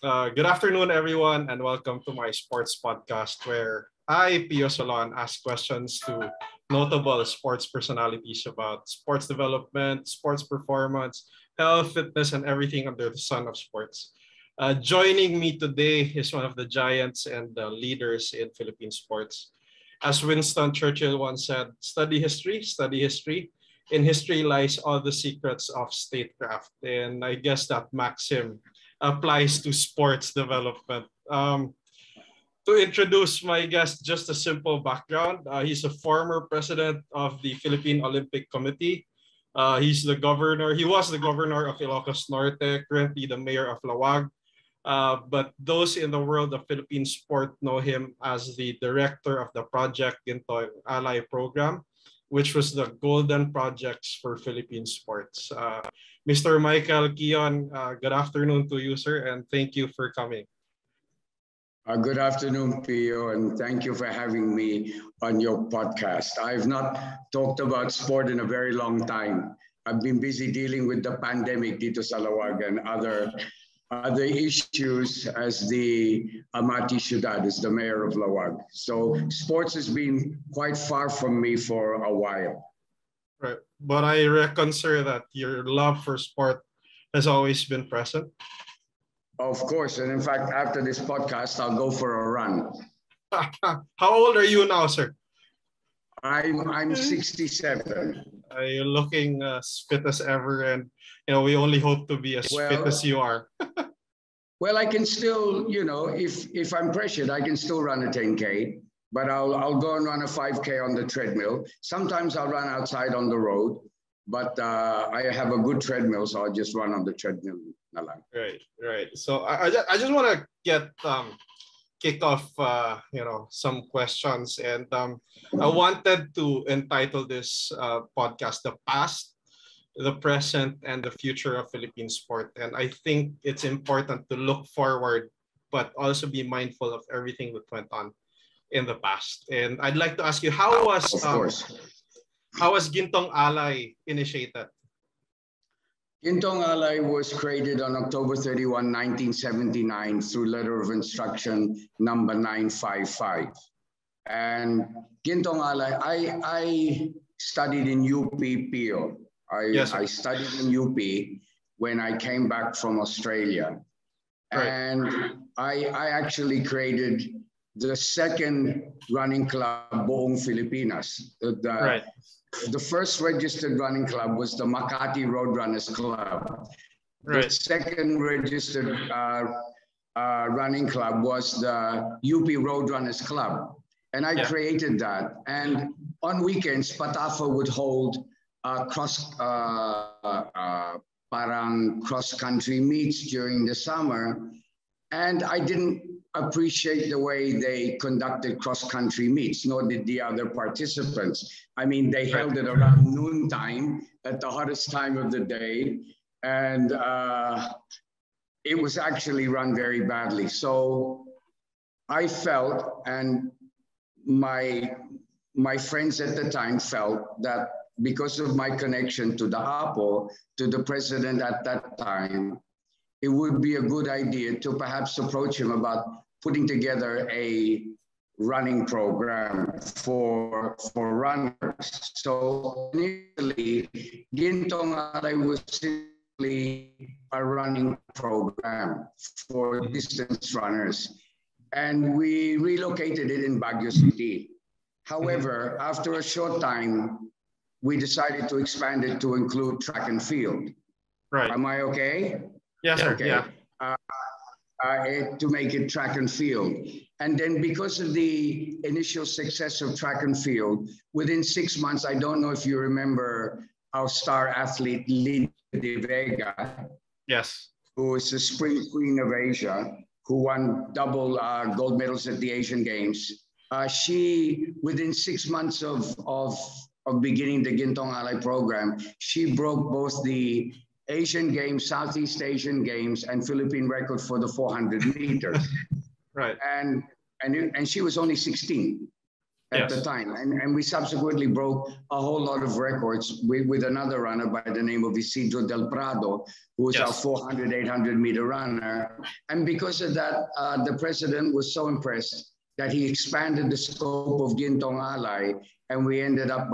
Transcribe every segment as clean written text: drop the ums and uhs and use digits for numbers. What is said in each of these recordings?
Good afternoon, everyone, and welcome to my sports podcast where I, Pio Solon, ask questions to notable sports personalities about sports development, sports performance, health, fitness, and everything under the sun of sports. Joining me today is one of the giants and the leaders in Philippine sports. As Winston Churchill once said, study history, study history. In history lies all the secrets of statecraft. And I guess that maxim applies to sports development. To introduce my guest, just a simple background. He's a former president of the Philippine Olympic Committee. He was the governor of Ilocos Norte, currently the mayor of Lawag. But those in the world of Philippine sport know him as the director of the project Gintong Alay Program, which was the golden projects for Philippine sports. Mr. Michael Keon, good afternoon to you, sir, and thank you for coming. Good afternoon, Pio, and thank you for having me on your podcast. I've not talked about sport in a very long time. I've been busy dealing with the pandemic dito sa Lawag and other issues as the Amati Ciudad, as the mayor of Lawag. So sports has been quite far from me for a while. Right, but I reckon, sir, that your love for sport has always been present. Of course, and in fact, after this podcast, I'll go for a run. How old are you now, sir? I'm 67. You're looking as fit as ever, and we only hope to be as fit as you are. Well, I can still, if I'm pressured, I can still run a 10K, but I'll go and run a 5K on the treadmill. Sometimes I'll run outside on the road, but I have a good treadmill, so I'll just run on the treadmill. Right. So I just want to get kick off, some questions, and I wanted to entitle this podcast "The Past, the Present, and the Future of Philippine Sport." And I think it's important to look forward, but also be mindful of everything that went on in the past. And I'd like to ask you, how was Gintong Alay initiated? Gintong Alay was created on October 31, 1979 through letter of instruction number 955. And Gintong Alay, I studied in UP, Pio. I studied in UP when I came back from Australia. Right. And I actually created the second running club, Buong Filipinas. Right. The first registered running club was the Makati Roadrunners Club. Right. The second registered running club was the UP Roadrunners Club. And I created that. And on weekends, PATAFA would hold cross-country meets during the summer. And I didn't appreciate the way they conducted cross-country meets, nor did the other participants. I mean, they held it around noontime at the hottest time of the day, and it was actually run very badly. So I felt, and my friends at the time felt, that because of my connection to the APO, to the president at that time, it would be a good idea to perhaps approach him about putting together a running program for runners. So initially, Gintong Alay was simply a running program for distance runners. And we relocated it in Baguio City. However, after a short time, we decided to expand it to include track and field. Right. Am I okay? Yes, sir. Okay. Yeah. To make it track and field. And then because of the initial success of track and field, within 6 months, I don't know if you remember our star athlete, Lydia De Vega. Yes. Who is the spring queen of Asia, who won double gold medals at the Asian Games. She, within 6 months of beginning the Gintong Alay program, she broke both the Asian Games, Southeast Asian Games, and Philippine record for the 400 meters. Right. And she was only 16. at the time. And we subsequently broke a whole lot of records with another runner by the name of Isidro Del Prado, who was our 400, 800 meter runner. And because of that, the president was so impressed that he expanded the scope of Gintong Alay, and we ended up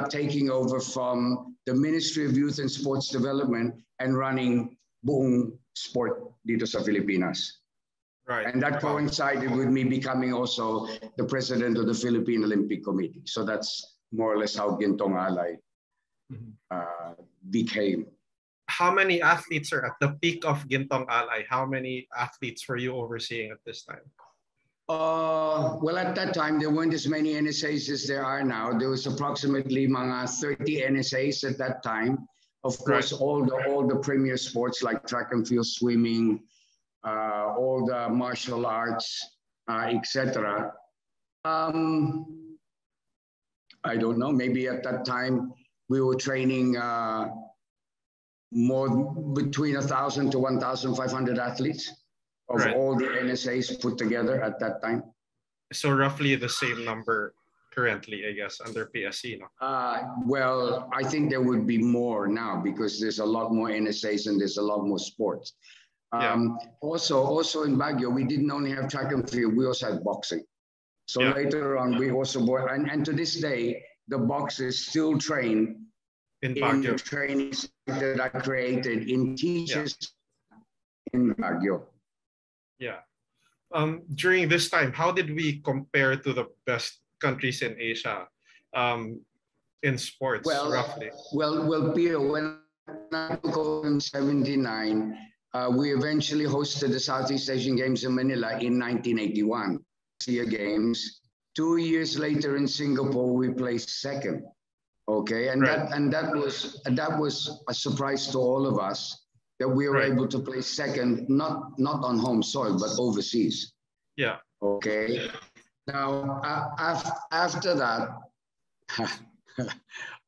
taking over from the Ministry of Youth and Sports Development and running buong sport dito sa Filipinas. Right. And that coincided with me becoming also the president of the Philippine Olympic Committee. So that's more or less how Gintong Alay became. How many athletes are at the peak of Gintong Alay? How many athletes were you overseeing at this time? Well, at that time, there weren't as many NSAs as there are now. There was approximately mga 30 NSAs at that time. Of course, all the premier sports like track and field, swimming, all the martial arts, etc. I don't know, maybe at that time we were training more between 1,000 to 1,500 athletes of all the NSAs put together at that time. So roughly the same number currently, I guess, under PSC, no? Well, I think there would be more now because there's a lot more NSAs and there's a lot more sports. Also in Baguio, we didn't only have track and field, we also had boxing. So later on, we also brought, and to this day, the boxers still train in the training that I created in teachers in Baguio. Yeah. During this time, how did we compare to the best countries in Asia in sports, roughly? Well, Pio, when I took over in 79, we eventually hosted the Southeast Asian Games in Manila in 1981. Asia Games. 2 years later in Singapore, we placed second. Okay, and that was a surprise to all of us that we were able to place second, not on home soil but overseas. Yeah. Okay. Now after that,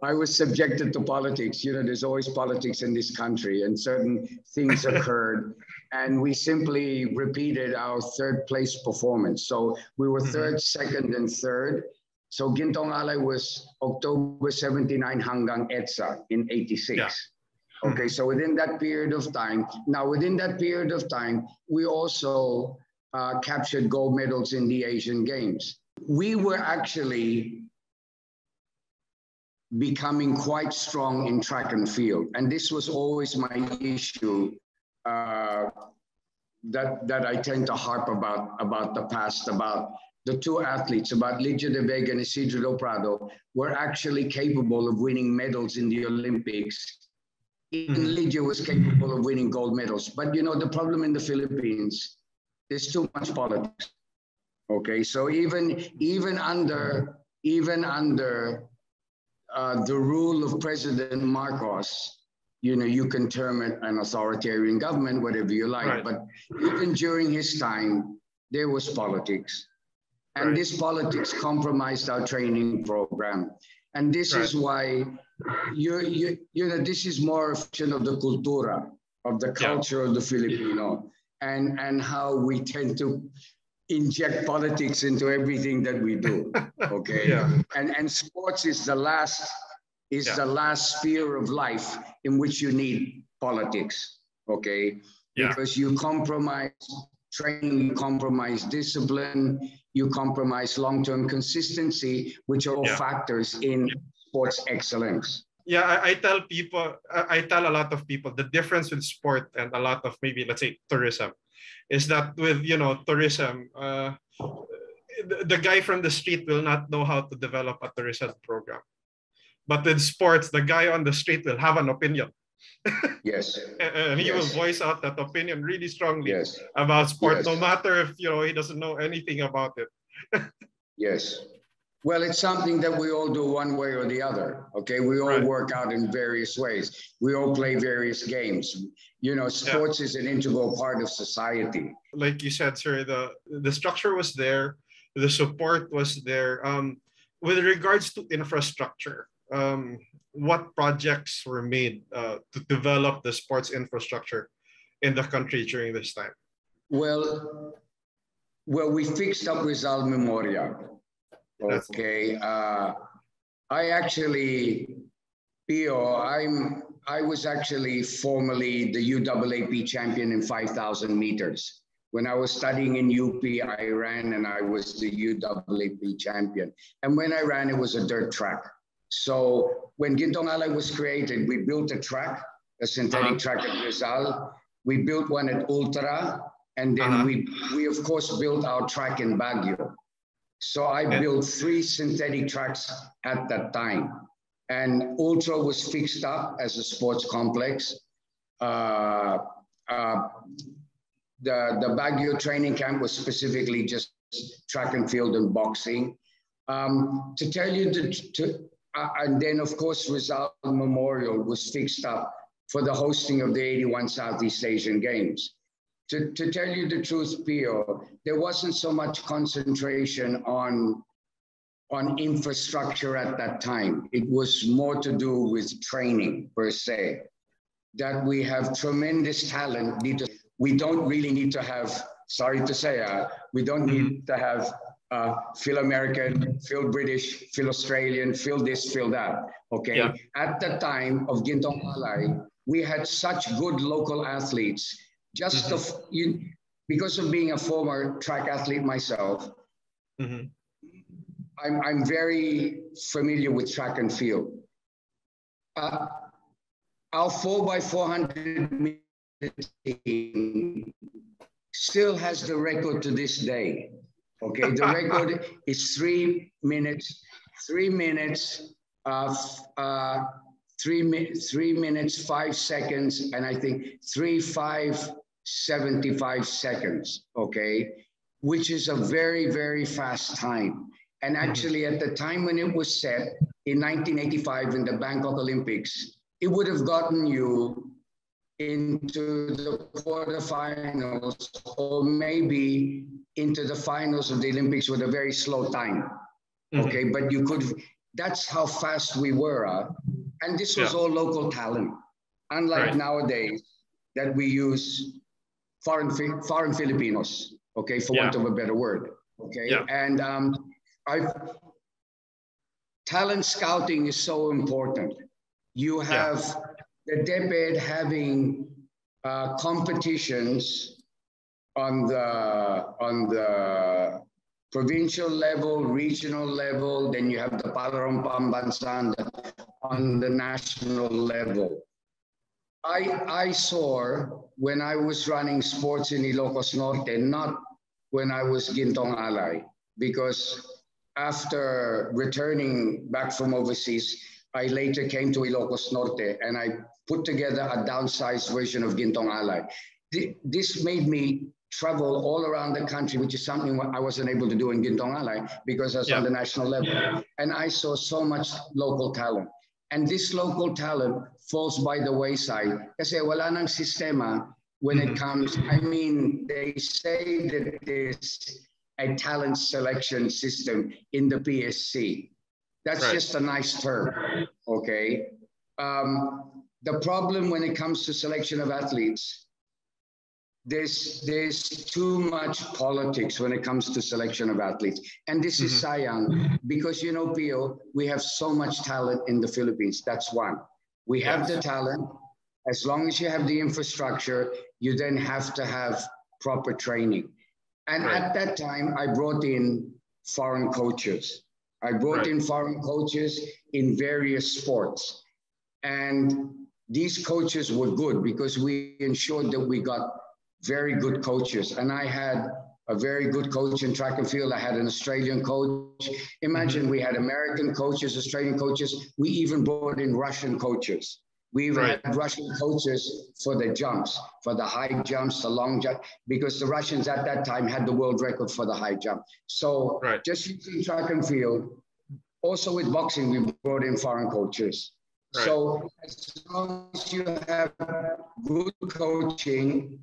I was subjected to politics. You know, there's always politics in this country, and certain things occurred, and we simply repeated our third place performance. So we were third, second, and third. So Gintong Alay was October 79 hanggang EDSA in 86. Yeah. Okay, so within that period of time, we also captured gold medals in the Asian Games. We were actually becoming quite strong in track and field. And this was always my issue that I tend to harp about the past, about the two athletes, about Ligia de Vega and Isidro Del Prado, were actually capable of winning medals in the Olympics. Even Ligia was capable of winning gold medals. But you know, the problem in the Philippines, there's too much politics. Okay, so even under the rule of President Marcos, you know, you can term it an authoritarian government, whatever you like. But even during his time, there was politics. And this politics compromised our training program. And this is why, you know, this is more a function of the cultura, of the culture of the Filipino, and how we tend to inject politics into everything that we do. Okay. And sports is the last sphere of life in which you need politics. Okay. Because you compromise training, you compromise discipline, you compromise long-term consistency, which are all factors in sports excellence. Yeah, I tell a lot of people the difference with sport and a lot of maybe, let's say, tourism is that with, you know, tourism, the guy from the street will not know how to develop a tourism program. But with sports, the guy on the street will have an opinion. Yes. And he will voice out that opinion really strongly about sport, no matter if, you know, he doesn't know anything about it. Yes. Well, it's something that we all do one way or the other. Okay, we all work out in various ways. We all play various games. You know, sports is an integral part of society. Like you said, sir, the structure was there, the support was there. With regards to infrastructure, what projects were made to develop the sports infrastructure in the country during this time? Well, Well, we fixed up Rizal Memorial. Okay. I actually, Pio, I was actually formerly the UAAP champion in 5,000 meters. When I was studying in UP, I ran and I was the UAAP champion. And when I ran, it was a dirt track. So when Gintong Alay was created, we built a track, a synthetic track at Rizal. We built one at Ultra. And then we of course built our track in Baguio. So I built 3 synthetic tracks at that time. And Ultra was fixed up as a sports complex. The Baguio training camp was specifically just track and field and boxing. To tell you and then of course Rizal Memorial was fixed up for the hosting of the 81 Southeast Asian Games. To tell you the truth, Pio, there wasn't so much concentration on infrastructure at that time. It was more to do with training per se. That we have tremendous talent. We don't really need to have, sorry to say, we don't need to have Phil American, Phil British, Phil Australian, Phil this, Phil that. Okay. Yeah. At the time of Gintong Alay, we had such good local athletes. Just because of being a former track athlete myself, I'm very familiar with track and field. Our 4x400 meter team still has the record to this day. Okay, the record is 3 minutes, 3 minutes, 3 minutes, 5 seconds, and I think 3:5:75 seconds, okay, which is a very, very fast time. And actually at the time when it was set in 1985 in the Bangkok Olympics, it would have gotten you into the quarterfinals or maybe into the finals of the Olympics with a very slow time. Okay, but you could, that's how fast we were. And this was all local talent, unlike nowadays that we use foreign Filipinos, okay, for want of a better word, okay? And talent scouting is so important. You have the DepEd having competitions on the provincial level, regional level, then you have the Palarong Pambansan on the national level. I saw when I was running sports in Ilocos Norte, not when I was Gintong Alay, because after returning back from overseas, I later came to Ilocos Norte and I put together a downsized version of Gintong Alay. This made me travel all around the country, which is something I wasn't able to do in Gintong Alay because I was on the national level. And I saw so much local talent. And this local talent falls by the wayside. Kasi wala nang sistema when it comes, I mean, they say that there's a talent selection system in the PSC. That's just a nice term, okay? The problem when it comes to selection of athletes, there's too much politics when it comes to selection of athletes. And this is sayang because, you know, Pio, we have so much talent in the Philippines. That's one. We have the talent. As long as you have the infrastructure, you then have to have proper training. And at that time, I brought in foreign coaches. I brought in foreign coaches in various sports. And these coaches were good because we ensured that we got very good coaches. And I had a very good coach in track and field. I had an Australian coach. Imagine we had American coaches, Australian coaches. We even brought in Russian coaches. We even had Russian coaches for the jumps, for the high jumps, the long jump, because the Russians at that time had the world record for the high jump. So just using track and field, also with boxing, we brought in foreign coaches. So as long as you have good coaching,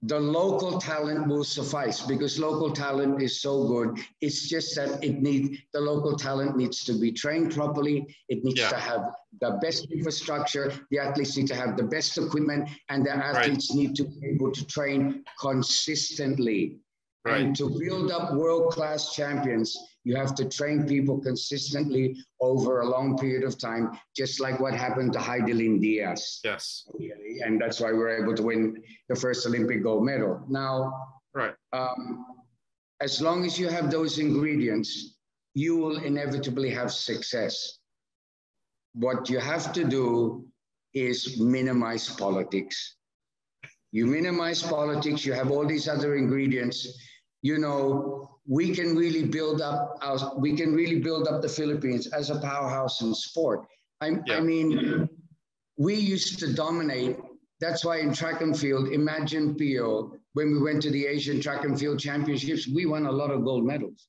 the local talent will suffice because local talent is so good. It's just that the local talent needs to be trained properly. It needs to have the best infrastructure. The athletes need to have the best equipment, and the athletes need to be able to train consistently. Right. And to build up world-class champions, you have to train people consistently over a long period of time, just like what happened to Heidelin Diaz. Yes. Okay? And that's why we're able to win the first Olympic gold medal. Now, right. As long as you have those ingredients, you will inevitably have success. What you have to do is minimize politics. You minimize politics, you have all these other ingredients. You know, we can really build up the Philippines as a powerhouse in sport. I mean, we used to dominate. That's why in track and field, imagine Pio, when we went to the Asian Track and Field Championships, we won a lot of gold medals.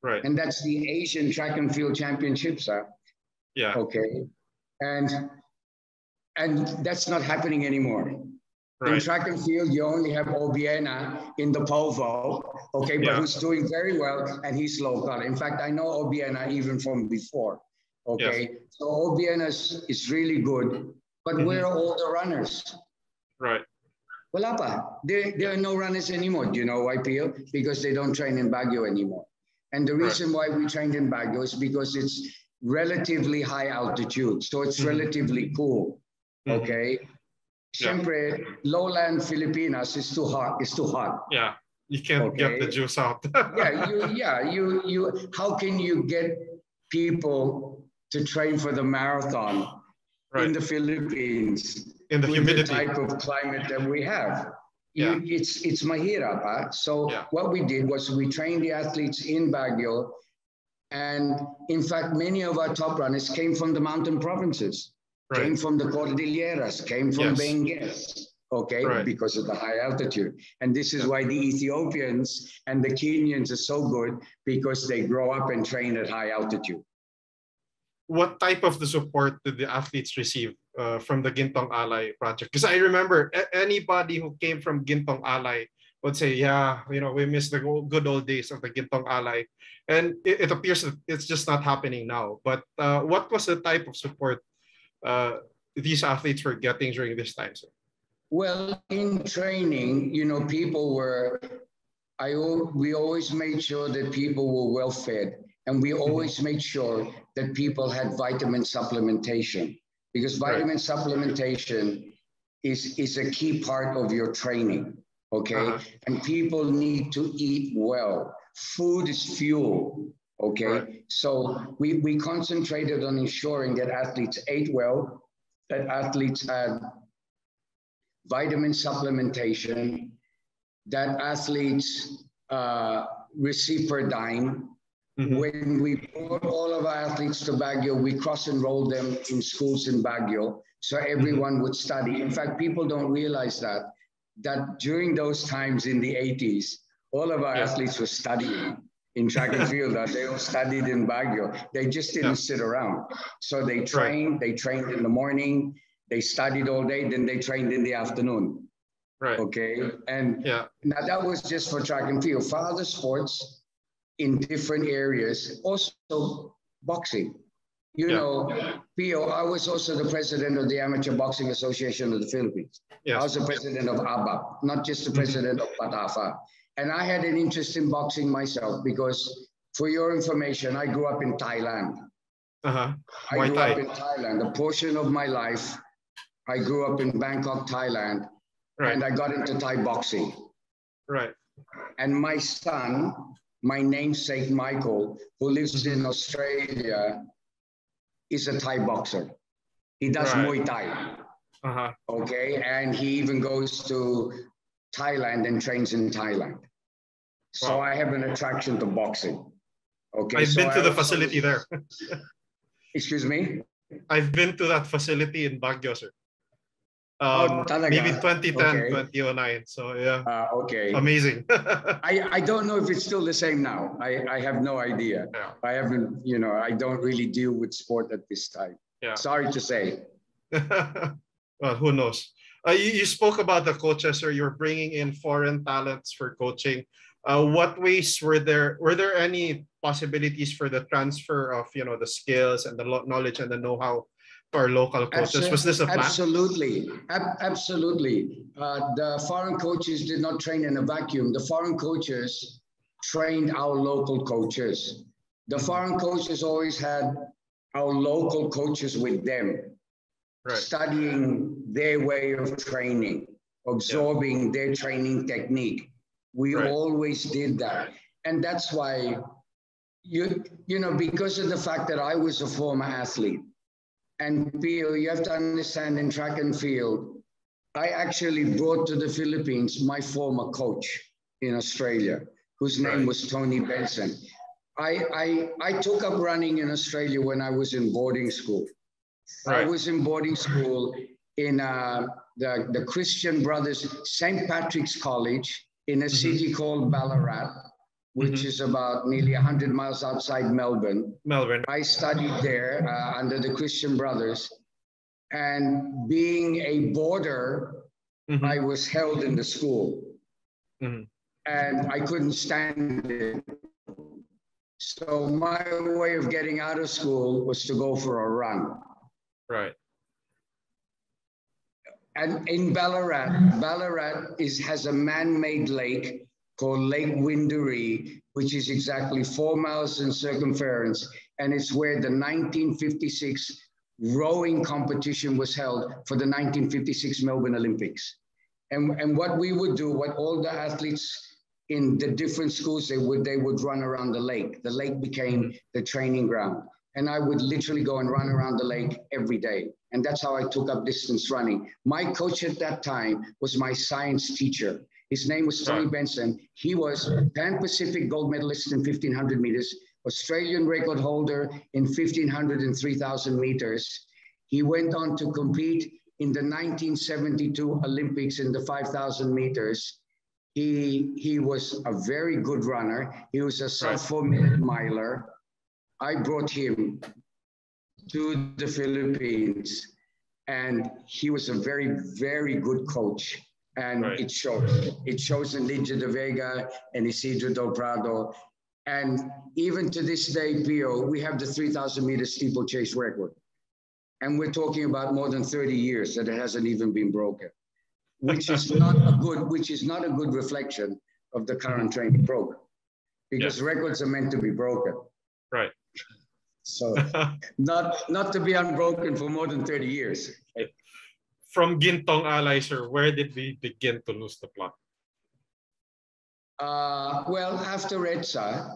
Right. And that's the Asian Track and Field Championships. Yeah. Okay. And that's not happening anymore. Right. In track and field, you only have Obiena in the Povo, okay, but who's doing very well, and he's local. In fact, I know Obiena even from before, okay? Yes. So Obiena is really good, but where are all the runners? Right. Wala pa. There are no runners anymore. Do you know why, Pio? Because they don't train in Baguio anymore. And the reason why we trained in Baguio is because it's relatively high altitude, so it's relatively cool, okay? Siyempre, lowland Filipinas is too hot. It's too hot. Yeah, you can't get the juice out. you. How can you get people to train for the marathon in the Philippines in the humidity, the type of climate that we have? It's mahirap. So what we did was we trained the athletes in Baguio, and in fact, many of our top runners came from the mountain provinces. Came from the Cordilleras, came from Bengues, okay, because of the high altitude. And this is why the Ethiopians and the Kenyans are so good, because they grow up and train at high altitude. What type of the support did the athletes receive from the Gintong Alay project? Because I remember anybody who came from Gintong Alay would say, we miss the good old days of the Gintong Alay. And it appears that it's just not happening now. But what was the type of support these athletes were getting during this time, sir? Well, in training, we always made sure that people were well fed, and we always made sure that people had vitamin supplementation, because vitamin supplementation is a key part of your training, okay? And people need to eat well. Food is fuel. Okay, so we concentrated on ensuring that athletes ate well, that athletes had vitamin supplementation, that athletes receive per dime. When we brought all of our athletes to Baguio, we cross-enrolled them in schools in Baguio, so everyone would study. In fact, people don't realize that during those times in the 80s, all of our athletes were studying. In track and field, they all studied in Baguio. They just didn't sit around. So they trained in the morning, they studied all day, then they trained in the afternoon. Right. Okay. And now that was just for track and field. For other sports in different areas, also boxing. You know, Pio, I was also the president of the Amateur Boxing Association of the Philippines. Yes. I was the president of ABAP, not just the president of PATAFA. And I had an interest in boxing myself because, for your information, I grew up in Thailand. I grew up in Thailand. A portion of my life, I grew up in Bangkok, Thailand, and I got into Thai boxing. Right. And my son, my namesake Michael, who lives in Australia, is a Thai boxer. He does Muay Thai. Okay, and he even goes to Thailand and trains in Thailand. So I have an attraction to boxing. Okay. I've been to the facility there. Excuse me? I've been to that facility in Baguio, sir. Maybe 2010, 2009. So yeah. Okay. Amazing. I don't know if it's still the same now. I have no idea. I haven't, I don't really deal with sport at this time. Sorry to say. Well, who knows? You spoke about the coaches, sir. You're bringing in foreign talents for coaching. What ways were there? Were there any possibilities for the transfer of the skills and the knowledge and the know-how our local coaches? Was this a plan? Absolutely. Absolutely. The foreign coaches did not train in a vacuum. The foreign coaches trained our local coaches. The foreign coaches always had our local coaches with them, studying their way of training, absorbing their training technique. We always did that. And that's why, you know, because of the fact that I was a former athlete, and Pio, you have to understand in track and field, I actually brought to the Philippines my former coach in Australia, whose name was Tony Benson. I took up running in Australia when I was in boarding school. I was in boarding school in the Christian Brothers St. Patrick's College in a city called Ballarat, which is about nearly 100 miles outside Melbourne. I studied there under the Christian Brothers. And being a boarder, I was held in the school. And I couldn't stand it. So my way of getting out of school was to go for a run. And in Ballarat, has a man-made lake called Lake Windaree, which is exactly 4 miles in circumference. And it's where the 1956 rowing competition was held for the 1956 Melbourne Olympics. And what we would do, what all the athletes in the different schools, they would run around the lake. The lake became the training ground. And I would literally go and run around the lake every day. And that's how I took up distance running. My coach at that time was my science teacher. His name was Tony Benson. He was Pan-Pacific gold medalist in 1,500 meters, Australian record holder in 1,500 and 3,000 meters. He went on to compete in the 1972 Olympics in the 5,000 meters. He was a very good runner. He was a sub-4-minute miler. I brought him to the Philippines, and he was a very, very good coach. And it shows. It shows in Lydia de Vega and Isidro Del Prado. And even to this day, Pio, we have the 3,000 meter steeplechase record. And we're talking about more than 30 years that it hasn't even been broken, which is not a good reflection of the current training program, because records are meant to be broken. So not to be unbroken for more than 30 years. From Gintong Alay, sir, where did we begin to lose the plot? Well, after EDSA,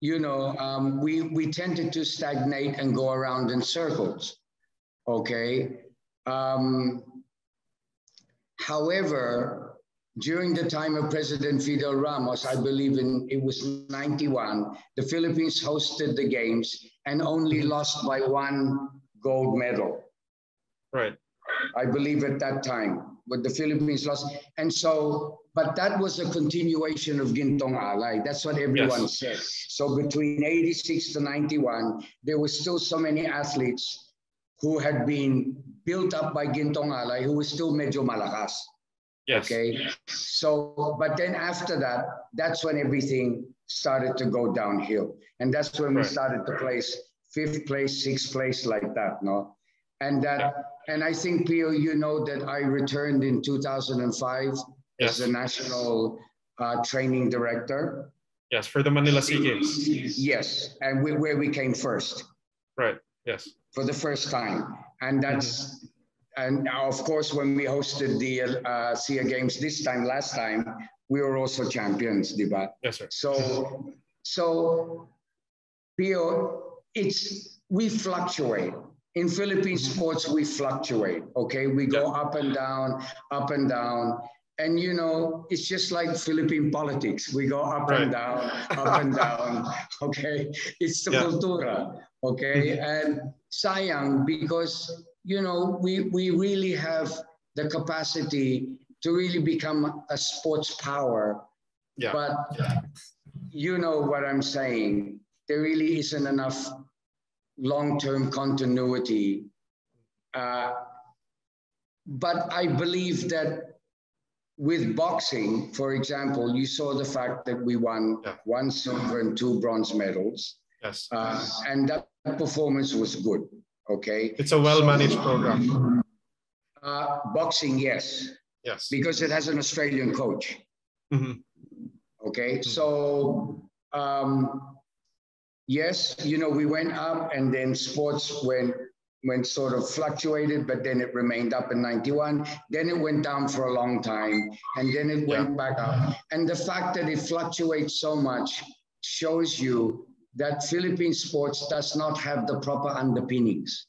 you know, we tended to stagnate and go around in circles, okay? However, during the time of President Fidel Ramos, I believe it was 91, the Philippines hosted the games and only lost by 1 gold medal. I believe at that time, but the Philippines lost. And so, but that was a continuation of Gintong Alay. That's what everyone said. So between 86 to 91, there were still so many athletes who had been built up by Gintong Alay who were still medyo malakas. Okay. So, but then after that, that's when everything started to go downhill. And that's when we started to place 5th place, 6th place like that, no? And that, and I think, Pio, you know that I returned in 2005 as the national training director. Yes, for the Manila Sea Games. Yes, and where we came first. For the first time. And that's, and of course, when we hosted the SEA Games last time, we were also champions, diba? Yes, sir. So, Pio, we fluctuate. In Philippine sports, we fluctuate, okay? We go up and down, up and down. And, you know, it's just like Philippine politics. We go up and down, up and down, okay? It's the cultura, okay? And sayang, because, you know, we really have the capacity to really become a sports power. But you know what I'm saying. There really isn't enough long-term continuity. But I believe that with boxing, for example, you saw the fact that we won 1 silver and 2 bronze medals. And that performance was good. Okay. It's a well-managed program. Boxing, yes. Yes. Because it has an Australian coach. Mm-hmm. Okay. So, yes, you know, we went up and then sports went sort of fluctuated, but then it remained up in 91. Then it went down for a long time and then it went back up. And the fact that it fluctuates so much shows you that Philippine sports does not have the proper underpinnings.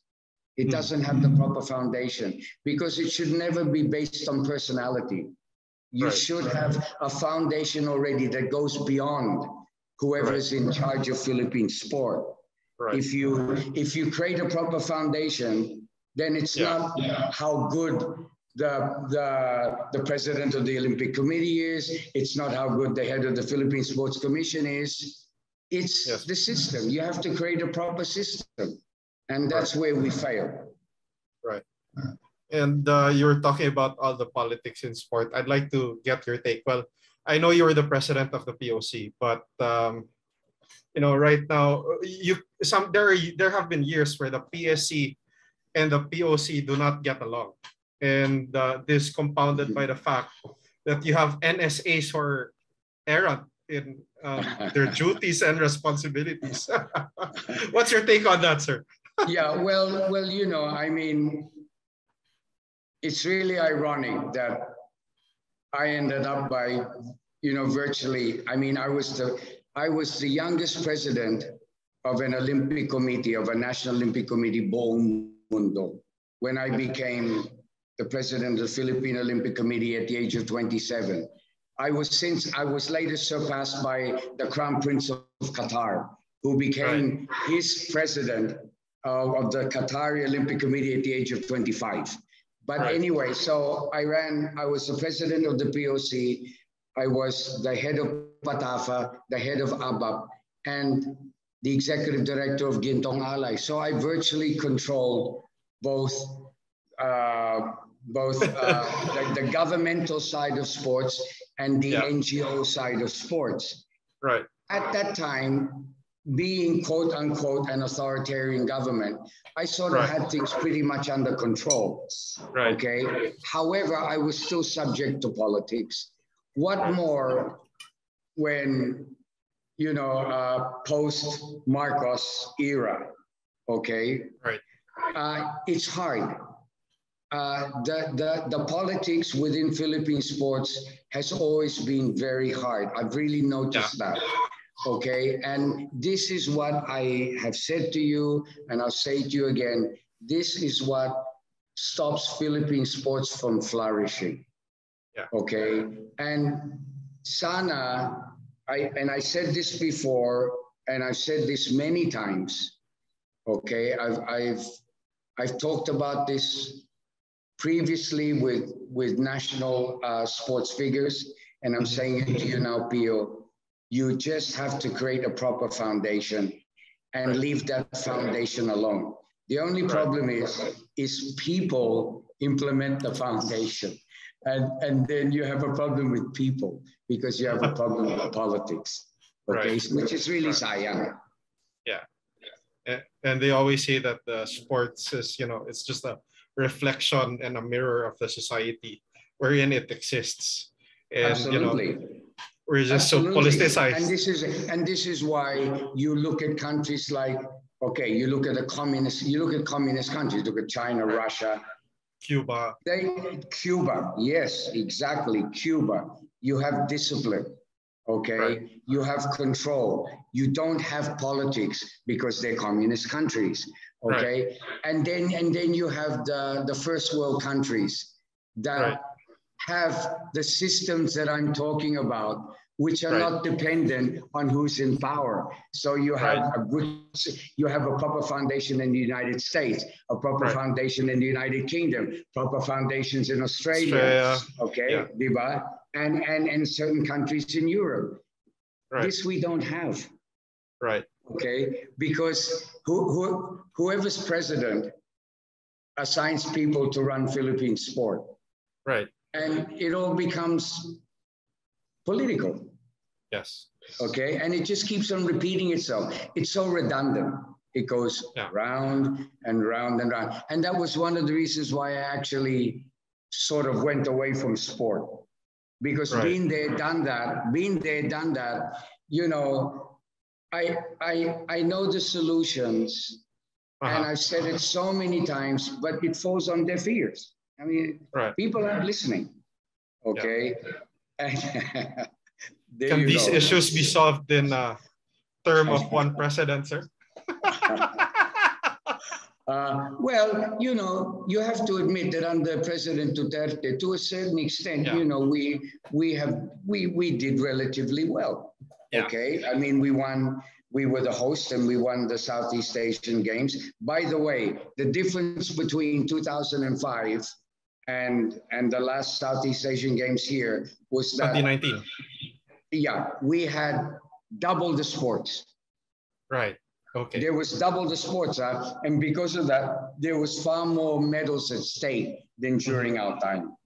It doesn't have the proper foundation because it should never be based on personality. You should have a foundation already that goes beyond whoever is in charge of Philippine sport. Right. If you create a proper foundation, then it's not how good the president of the Olympic Committee is. It's not how good the head of the Philippine Sports Commission is. It's the system. You have to create a proper system, and that's where we fail. Right. And you were talking about all the politics in sport. I'd like to get your take. Well, I know you were the president of the POC, but you know, right now, there have been years where the PSC and the POC do not get along, and this compounded by the fact that you have NSAs who are errant in their duties and responsibilities. What's your take on that, sir? Yeah, well, you know, I mean, it's really ironic that I ended up by, you know, virtually, I mean, I was the youngest president of an Olympic committee, of a National Olympic Committee, buong mundo, when I became the president of the Philippine Olympic Committee at the age of 27. I was later surpassed by the Crown Prince of Qatar, who became his president of the Qatari Olympic Committee at the age of 25. But anyway, so I was the president of the POC. I was the head of PATAFA, the head of ABAP, and the executive director of Gintong Alay. So I virtually controlled both the governmental side of sports and the NGO side of sports. Right. At that time, being quote unquote an authoritarian government, I sort of had things pretty much under control. Right. Okay. However, I was still subject to politics. What more when, you know, post Marcos era, okay? Right. It's hard. The politics within Philippine sports has always been very hard. I've really noticed that. Okay, and this is what I have said to you, and I'll say to you again. This is what stops Philippine sports from flourishing. Yeah. Okay, and sana, I said this before, and I've said this many times. Okay, I've talked about this previously with national sports figures, and I'm saying it to you now, Pio. You just have to create a proper foundation and leave that foundation alone. The only problem is people implement the foundation. And then you have a problem with people because you have a problem with politics. Okay, which is really sayang. Yeah. And they always say that the sports is, you know, it's just a reflection and a mirror of the society wherein it exists. And, absolutely. You know, we're just so politicized. And this is why you look at countries like, okay, you look at communist countries, look at China, Russia, Cuba. Cuba, yes, exactly, Cuba. You have discipline, okay? You have control. You don't have politics because they're communist countries, okay? And then you have the first world countries that have the systems that I'm talking about, which are not dependent on who's in power. So you have you have a proper foundation in the United States, a proper foundation in the United Kingdom, proper foundations in Australia. Okay, diba? And certain countries in Europe. This we don't have. Right. Okay, because whoever's president assigns people to run Philippine sport. Right. And it all becomes political. Yes. Okay, and it just keeps on repeating itself. It's so redundant. It goes round and round and round. And that was one of the reasons why I actually sort of went away from sport. Because being there, done that, you know, I know the solutions, and I've said it so many times, but it falls on deaf ears. I mean, people aren't listening. Okay. Yeah. Can these issues be solved in a term of one president, sir? Well, you know, you have to admit that under President Duterte, to a certain extent, you know, we did relatively well. Okay, I mean, we were the host and we won the Southeast Asian Games. By the way, the difference between 2005 and the last Southeast Asian Games here was that 2019. Yeah, we had double the sports. Right. Okay. There was double the sports, and because of that, there was far more medals at stake than during our time.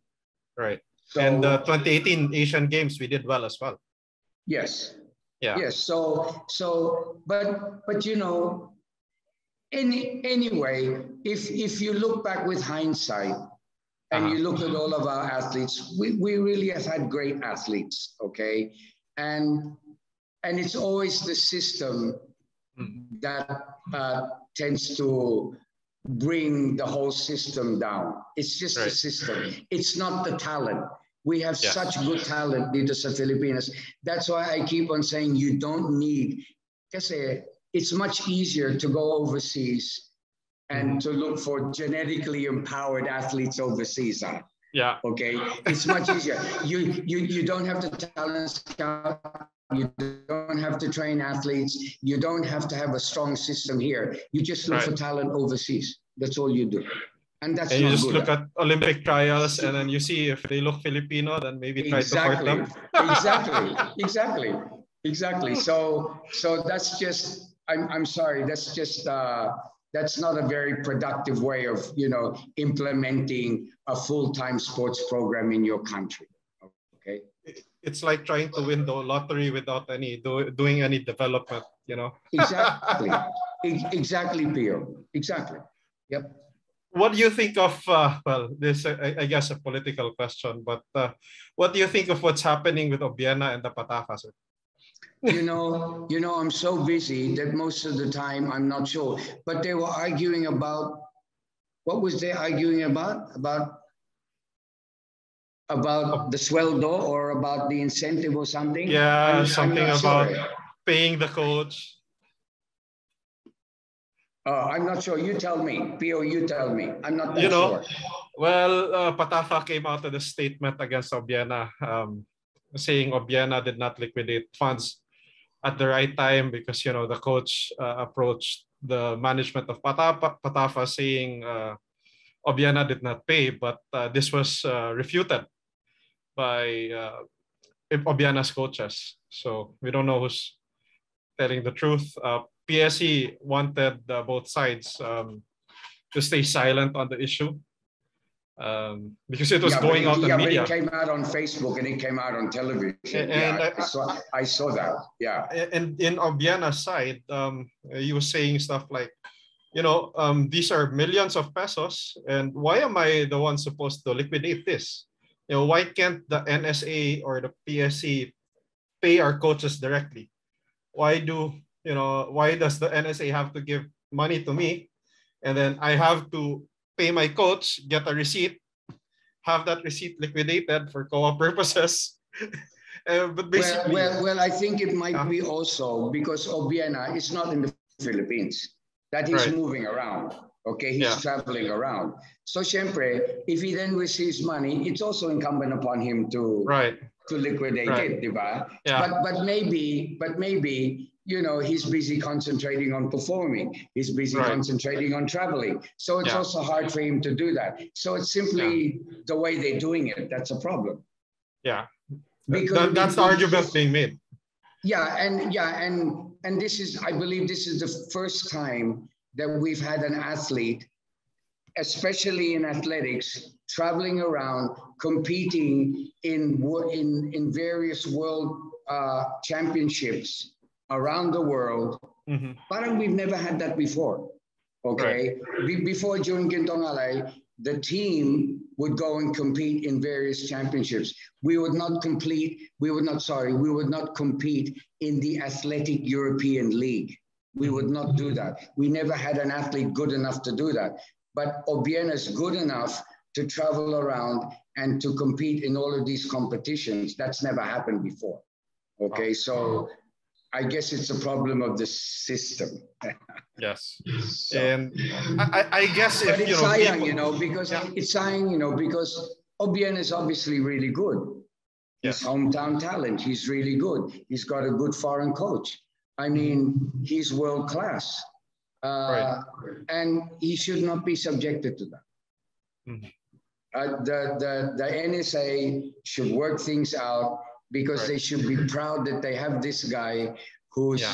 Right. So, and the 2018 Asian Games, we did well as well. Yes. Yeah. Yes. But you know, anyway, if you look back with hindsight and you look at all of our athletes, we really have had great athletes. Okay, and it's always the system that tends to bring the whole system down. It's just the system. It's not the talent. We have such good talent dito sa Filipinas. That's why I keep on saying you don't need, kasi it's much easier to go overseas and to look for genetically empowered athletes overseas. Yeah. Okay. It's much easier. You don't have to talent scout. You don't have to train athletes. You don't have to have a strong system here. You just look for talent overseas. That's all you do. And that's you just look at Olympic trials, and then you see if they look Filipino, then maybe try to court them. Exactly. So that's just, I'm sorry, that's just that's not a very productive way of, you know, implementing a full-time sports program in your country. Okay. It's like trying to win the lottery without any doing any development, you know. Exactly. Exactly, Pio. Exactly. Yep. What do you think of, well, this, I guess, a political question, but what do you think of what's happening with Obiena and the PATAFA, sir? You know, I'm so busy that most of the time I'm not sure. But they were arguing about, what was they arguing about? About the sweldo or about the incentive or something? Yeah, something about paying the coach. I'm not sure. You tell me. Pio, you tell me. I'm not that sure. Well, PATAFA came out with a statement against Obiena, saying Obiena did not liquidate funds at the right time because, you know, the coach approached the management of PATAFA saying Obiena did not pay, but this was refuted by Obiena's coaches. So we don't know who's telling the truth. PSE wanted both sides to stay silent on the issue because it was going out in media. But it came out on Facebook and it came out on television. And I saw that. Yeah. And in Obiena's side, he was saying stuff like, you know, these are millions of pesos, and why am I the one supposed to liquidate this? You know, why can't the NSA or the PSC pay our coaches directly? Why does the NSA have to give money to me, and then I have to pay my coach, get a receipt, have that receipt liquidated for co-op purposes? But basically, well, I think it might be also because Obiena is not in the Philippines, that he's moving around. Okay, he's traveling around. So, syempre, if he then receives money, it's also incumbent upon him to liquidate it, diba? Yeah. But maybe, you know, he's busy concentrating on performing. He's busy concentrating on traveling. So it's also hard for him to do that. So it's simply the way they're doing it. That's a problem. Yeah, that's the argument being made. And this is, I believe, this is the first time that we've had an athlete, especially in athletics, traveling around, competing in various world championships around the world. Parang we've never had that before. Okay. Right. Before, during Gintong Alay, the team would go and compete in various championships. We would not compete in the Athletic European League. We would not do that. We never had an athlete good enough to do that. But Obiena is good enough to travel around and to compete in all of these competitions. That's never happened before. Okay, so I guess it's a problem of the system. Yes. So, and I guess if it's sayang, because it's sayang, because Obiena is obviously really good. He's hometown talent. He's really good. He's got a good foreign coach. I mean, he's world class. And he should not be subjected to that. The NSA should work things out, because they should be proud that they have this guy who's,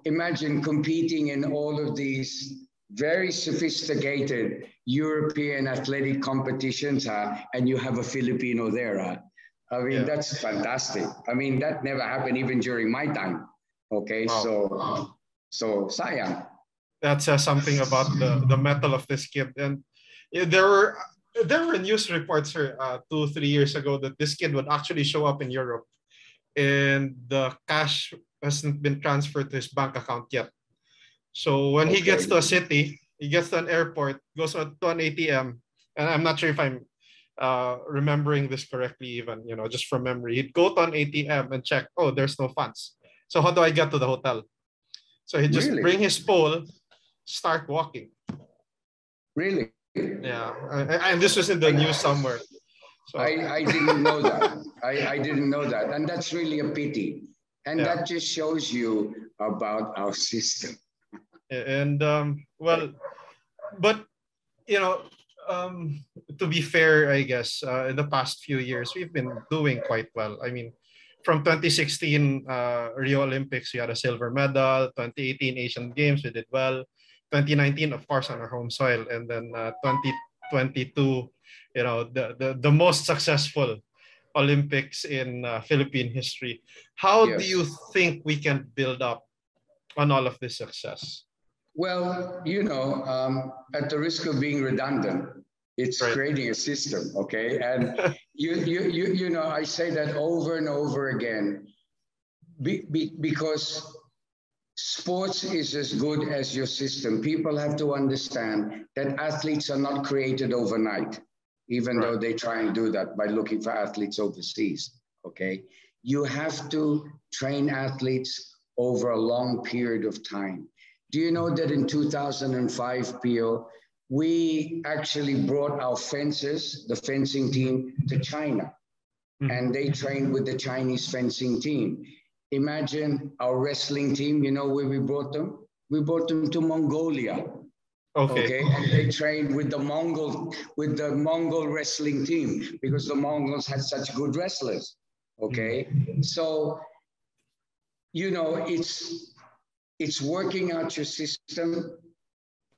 imagine competing in all of these very sophisticated European athletic competitions, and you have a Filipino there. I mean, that's fantastic. I mean, that never happened even during my time. Okay, so sayang. That says something about the mettle of this kid. And there were news reports here 2-3 years ago that this kid would actually show up in Europe, and the cash hasn't been transferred to his bank account yet. So when he gets to a city, he gets to an airport, goes to an ATM, and I'm not sure if I'm remembering this correctly, even just from memory. He'd go to an ATM and check, oh, there's no funds. So how do I get to the hotel? So he'd just bring his pole, start walking. Really? Yeah, and this was in the news somewhere. So. I didn't know that. I didn't know that, and that's really a pity. And that just shows you about our system. And but to be fair, I guess in the past few years we've been doing quite well. I mean, from 2016 Rio Olympics, we had a silver medal. 2018 Asian Games, we did well. 2019, of course, on our home soil, and then 2022, the most successful Olympics in Philippine history. How do you think we can build up on all of this success? Well, at the risk of being redundant, it's creating a system, okay? And I say that over and over again, because sports is as good as your system. People have to understand that athletes are not created overnight, even though they try and do that by looking for athletes overseas, okay? You have to train athletes over a long period of time. Do you know that in 2005, Pio, we actually brought our fencers, the fencing team, to China, and they trained with the Chinese fencing team. Imagine our wrestling team, where we brought them? We brought them to Mongolia. Okay. And they trained with the Mongol wrestling team, because the Mongols had such good wrestlers. Okay. So, it's working out your system.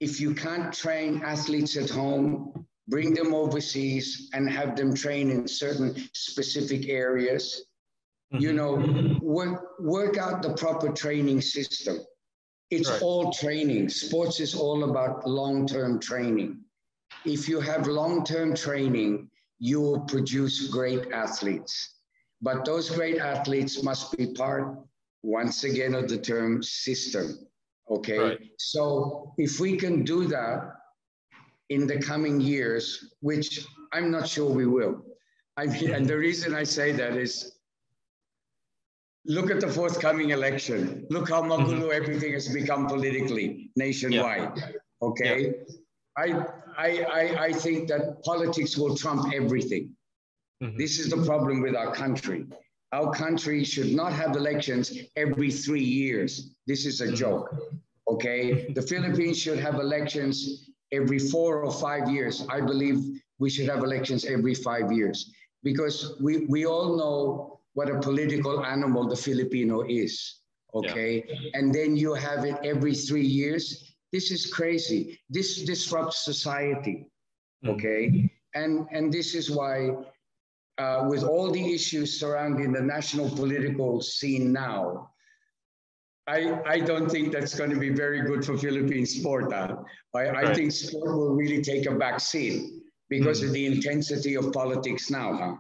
If you can't train athletes at home, bring them overseas and have them train in certain specific areas. Work out the proper training system. It's all training. Sports is all about long-term training. If you have long-term training, you will produce great athletes. But those great athletes must be part, once again, of the term system. Okay. So if we can do that in the coming years, which I'm not sure we will. And the reason I say that is, look at the forthcoming election. Look how magulo everything has become politically nationwide. Okay. I think that politics will trump everything. This is the problem with our country. Our country should not have elections every 3 years. This is a joke. Okay. The Philippines should have elections every 4 or 5 years. I believe we should have elections every 5 years, because we all know what a political animal the Filipino is, okay? And then you have it every 3 years. This is crazy. This disrupts society, okay? And this is why, with all the issues surrounding the national political scene now, I don't think that's going to be very good for Philippine sport. I Right. think sport will really take a back seat because of the intensity of politics now.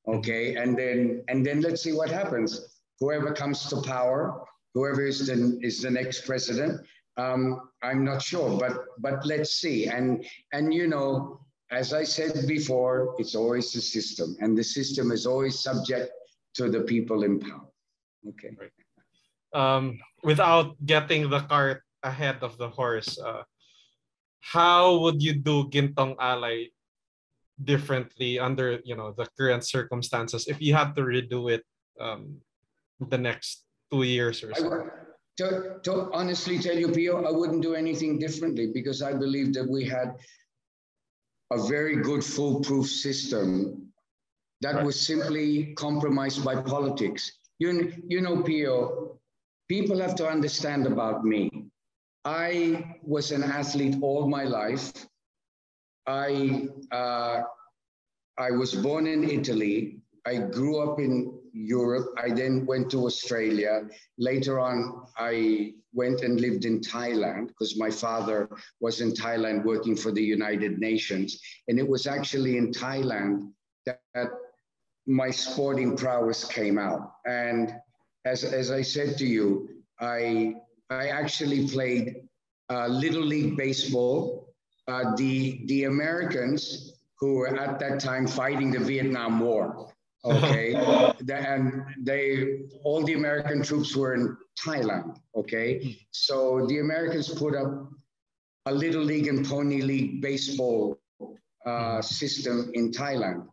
Okay, and then let's see what happens. Whoever comes to power, whoever is the next president, I'm not sure, but let's see. And you know, as I said before, it's always the system, and the system is always subject to the people in power. Okay. Right. Without getting the cart ahead of the horse, how would you do Gintong Alay differently under, you know, the current circumstances if you had to redo it the next 2 years or so? To honestly tell you, Pio, I wouldn't do anything differently because I believe that we had a very good foolproof system that was simply compromised by politics. You know, Pio, people have to understand about me. I was an athlete all my life. I was born in Italy. I grew up in Europe. I then went to Australia. Later on, I went and lived in Thailand because my father was in Thailand working for the United Nations. And it was actually in Thailand that my sporting prowess came out. And as I said to you, I actually played Little League Baseball. The Americans who were at that time fighting the Vietnam War, okay? And all the American troops were in Thailand, okay? So the Americans put up a Little League and Pony League baseball system in Thailand.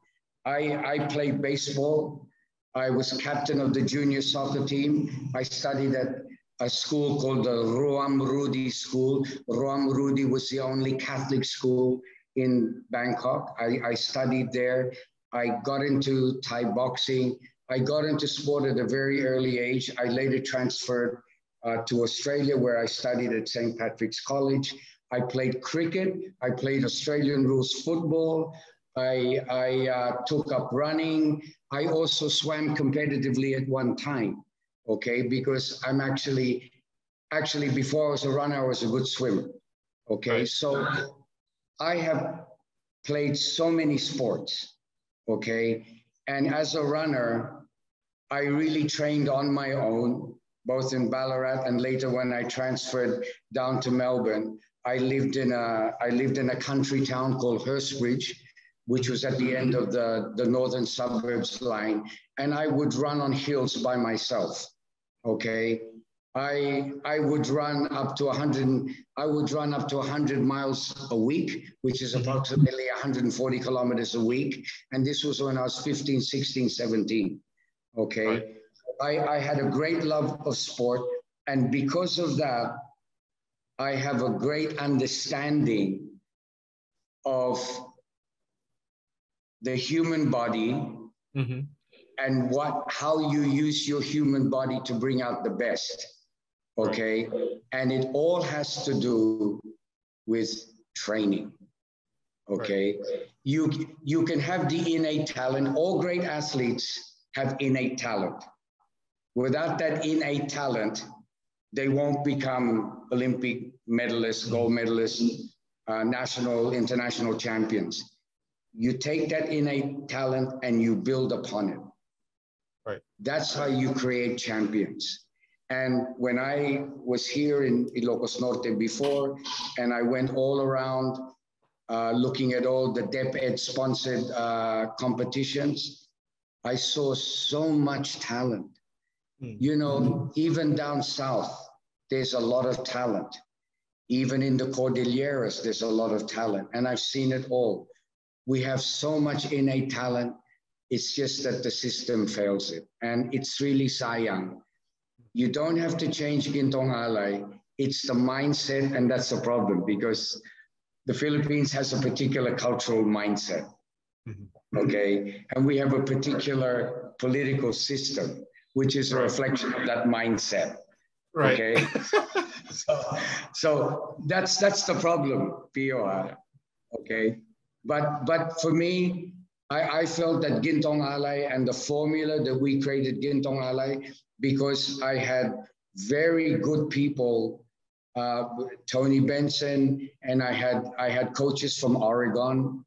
I played baseball. I was captain of the junior soccer team. I studied at a school called the Ruam Rudi School. Ruam Rudi was the only Catholic school in Bangkok. I studied there. I got into Thai boxing. I got into sport at a very early age. I later transferred to Australia where I studied at St. Patrick's College. I played cricket. I played Australian rules football. I took up running. I also swam competitively at one time, okay, because I'm actually before I was a runner, I was a good swimmer, okay? Right. So I have played so many sports, okay? And as a runner, I really trained on my own, both in Ballarat and later when I transferred down to Melbourne. I lived in a country town called Hurstbridge, which was at the end of the northern suburbs line. And I would run on hills by myself, okay? I would run up to 100 miles a week, which is approximately 140 kilometers a week. And this was when I was 15, 16, 17, okay? Right. I had a great love of sport. And because of that, I have a great understanding of the human body and how you use your human body to bring out the best, okay? And it all has to do with training, okay? You can have the innate talent. All great athletes have innate talent. Without that innate talent, they won't become Olympic medalists, gold medalists, national, international champions. You take that innate talent and you build upon it. Right. That's how you create champions. And when I was here in Ilocos Norte before, and I went all around looking at all the DepEd sponsored competitions, I saw so much talent. You know, even down south, there's a lot of talent. Even in the Cordilleras, there's a lot of talent. And I've seen it all. We have so much innate talent. It's just that the system fails it. And it's really sayang. You don't have to change Gintong Alay. It's the mindset, and that's the problem because the Philippines has a particular cultural mindset, okay? And we have a particular political system, which is a reflection of that mindset, right? Okay? so that's the problem, Pio, okay? But for me, I felt that Gintong Alay and the formula that we created Gintong Alay because I had very good people, Tony Benson, and I had coaches from Oregon,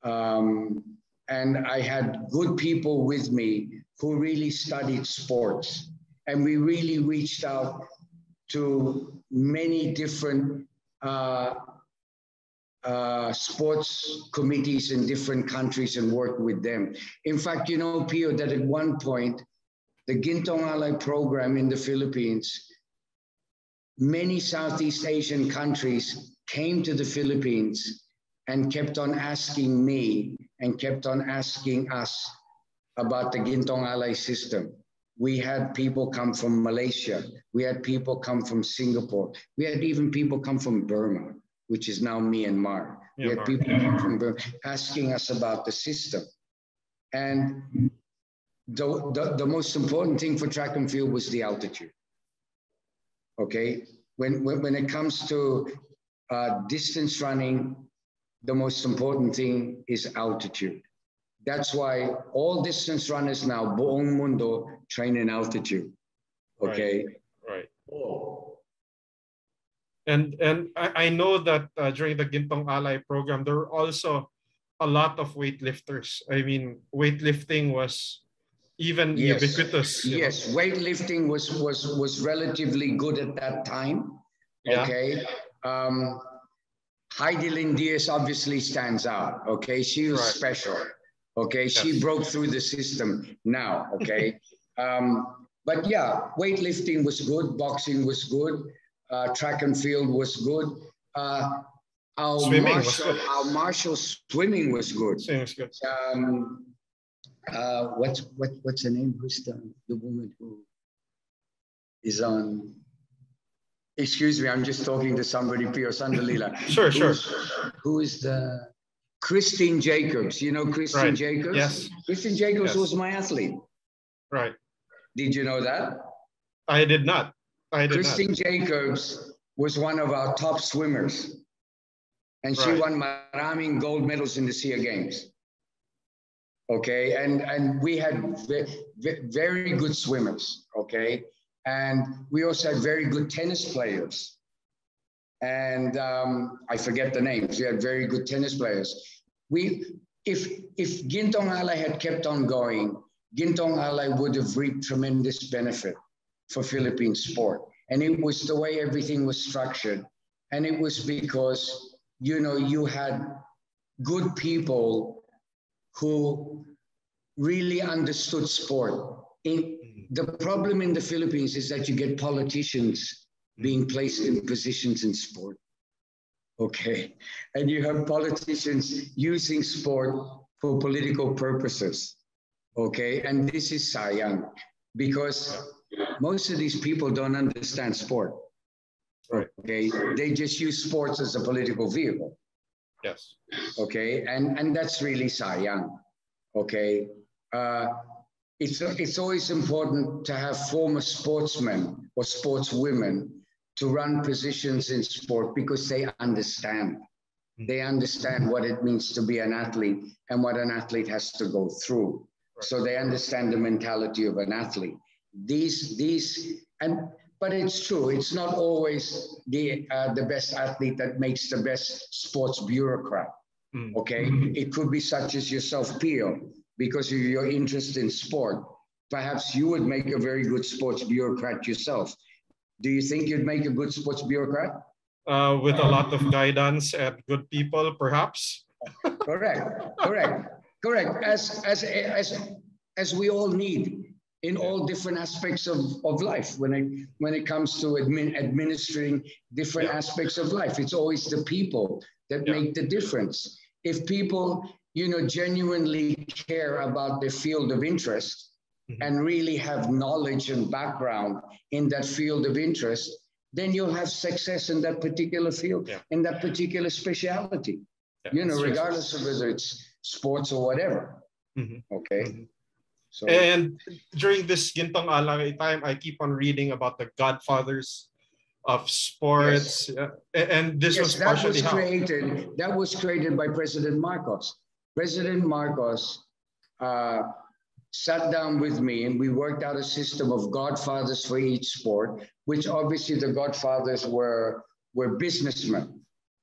and I had good people with me who really studied sports, and we really reached out to many different sports committees in different countries and worked with them. In fact, you know, Pio, that at one point, the Gintong Alay Program in the Philippines, many Southeast Asian countries came to the Philippines and kept on asking me and kept on asking us about the Gintong Alay system. We had people come from Malaysia. We had people come from Singapore. We had even people come from Burma, which is now Myanmar. We had people come from Burma asking us about the system. And the most important thing for track and field was the altitude. Okay, when it comes to distance running, the most important thing is altitude. That's why all distance runners now, buong mundo, train in altitude. Okay. Right. And I know that during the Gintong Alay program, there were also a lot of weightlifters. I mean, weightlifting was even ubiquitous. Yes, weightlifting was relatively good at that time. Okay. Heidi Lynn Diaz obviously stands out. Okay, she was special. Okay, she broke through the system now. Okay, but yeah, weightlifting was good, boxing was good, track and field was good. Our martial swimming was good. What's her name? Who's the woman who is on? Excuse me, I'm just talking to somebody, Pio Sandalila. Sure. Who is the Christine Jacobs? You know Christine Jacobs? Yes. Christine Jacobs was my athlete. Right. Did you know that? I did not. Christine Jacobs was one of our top swimmers. And she won maraming gold medals in the SEA Games. Okay, and we had very good swimmers, okay? And we also had very good tennis players. And I forget the names. We had very good tennis players. If Gintong Alay had kept on going, Gintong Alay would have reaped tremendous benefit for Philippine sport. And it was the way everything was structured. And it was because, you know, you had good people who really understood sport. The problem in the Philippines is that you get politicians being placed in positions in sport. Okay. And you have politicians using sport for political purposes. Okay. And this is sayang because most of these people don't understand sport. Okay. They just use sports as a political vehicle. Yes. Okay. And that's really sayang. Okay. It's always important to have former sportsmen or sportswomen to run positions in sport because they understand. They understand what it means to be an athlete and what an athlete has to go through. So they understand the mentality of an athlete. But it's true. It's not always the best athlete that makes the best sports bureaucrat. Okay, it could be such as yourself, Pio. Because of your interest in sport, perhaps you would make a very good sports bureaucrat yourself. Do you think you'd make a good sports bureaucrat? With a lot of guidance and good people, perhaps. Correct. As we all need in all different aspects of life. When it comes to administering different aspects of life, it's always the people that make the difference. If people, you know, genuinely care about their field of interest and really have knowledge and background in that field of interest, then you'll have success in that particular field, in that particular specialty, you know, regardless of whether it's sports or whatever. Okay. So, and during this Gintong Alay time, I keep on reading about the Godfathers of Sports. And this was partially that was created by President Marcos. President Marcos sat down with me and we worked out a system of godfathers for each sport, which obviously the godfathers were businessmen,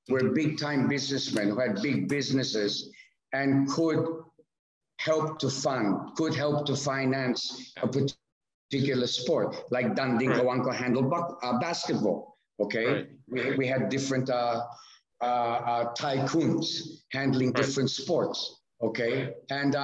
were big-time businessmen who had big businesses and could help to fund, could help to finance a particular sport, like Danding Kawanko handled basketball, okay? We had different tycoons handling different sports, okay? And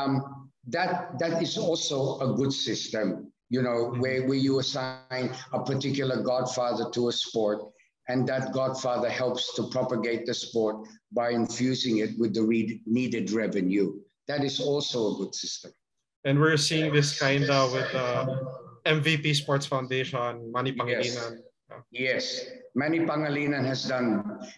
that is also a good system, you know, where you assign a particular godfather to a sport, and that godfather helps to propagate the sport by infusing it with the needed revenue. That is also a good system. And we're seeing this kind of with MVP Sports Foundation, Manny Pangilinan. Yes, Manny Pangilinan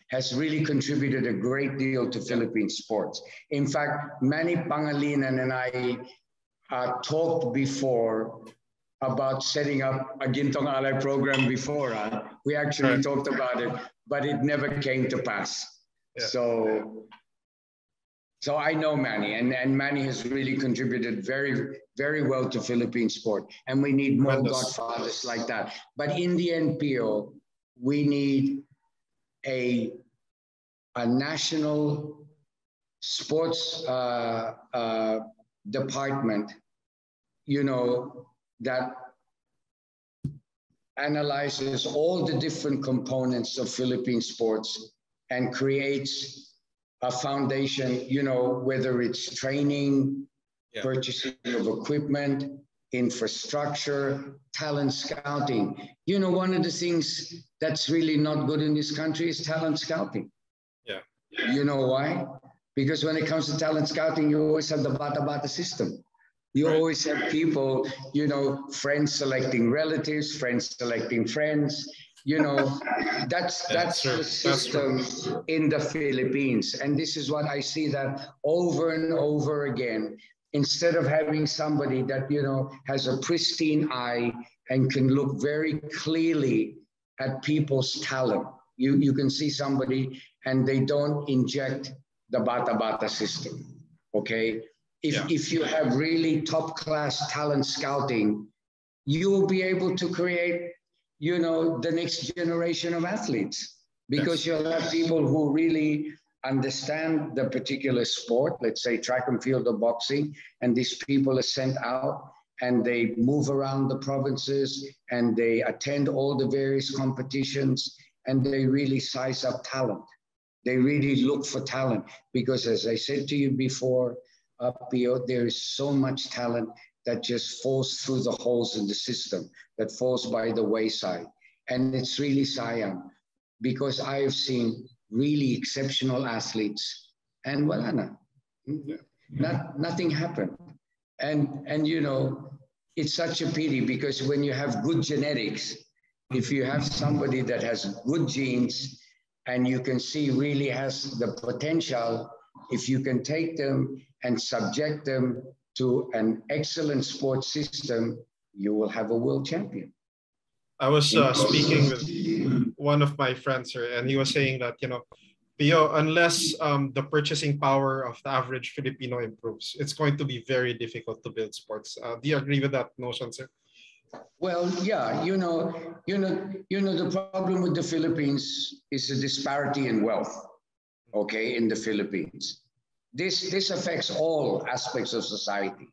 has really contributed a great deal to Philippine sports. In fact, Manny Pangilinan and I talked before about setting up a Gintong Alay program before. We actually talked about it, but it never came to pass. Yeah. So I know Manny, and Manny has really contributed very, very well to Philippine sport. And we need more godfathers like that. But in the NPO, we need a national sports department, you know, that analyzes all the different components of Philippine sports and creates a foundation, you know, whether it's training, purchasing of equipment, infrastructure, talent scouting. You know, one of the things that's really not good in this country is talent scouting. Yeah. You know why? Because when it comes to talent scouting, you always have the bata-bata system. You always have people, you know, friends selecting relatives, friends selecting friends. You know, that's the system in the Philippines. And this is what I see that over and over again. Instead of having somebody that, you know, has a pristine eye and can look very clearly at people's talent, you can see somebody and they don't inject the bata-bata system, okay? If you have really top-class talent scouting, you will be able to create, you know, the next generation of athletes, because you'll have people who really understand the particular sport, let's say track and field or boxing, and these people are sent out and they move around the provinces and they attend all the various competitions and they really size up talent. They really look for talent because, as I said to you before, Pio, there is so much talent that just falls through the holes in the system, that falls by the wayside. And it's really sayang, because I have seen really exceptional athletes and nothing happened. And you know, it's such a pity, because when you have good genetics, if you have somebody that has good genes and you can see really has the potential, if you can take them and subject them to an excellent sports system, you will have a world champion. I was speaking with one of my friends here, and he was saying that, you know, Pio, unless the purchasing power of the average Filipino improves, it's going to be very difficult to build sports. Do you agree with that notion, sir? Well, yeah, you know, the problem with the Philippines is a disparity in wealth, okay, in the Philippines. This affects all aspects of society.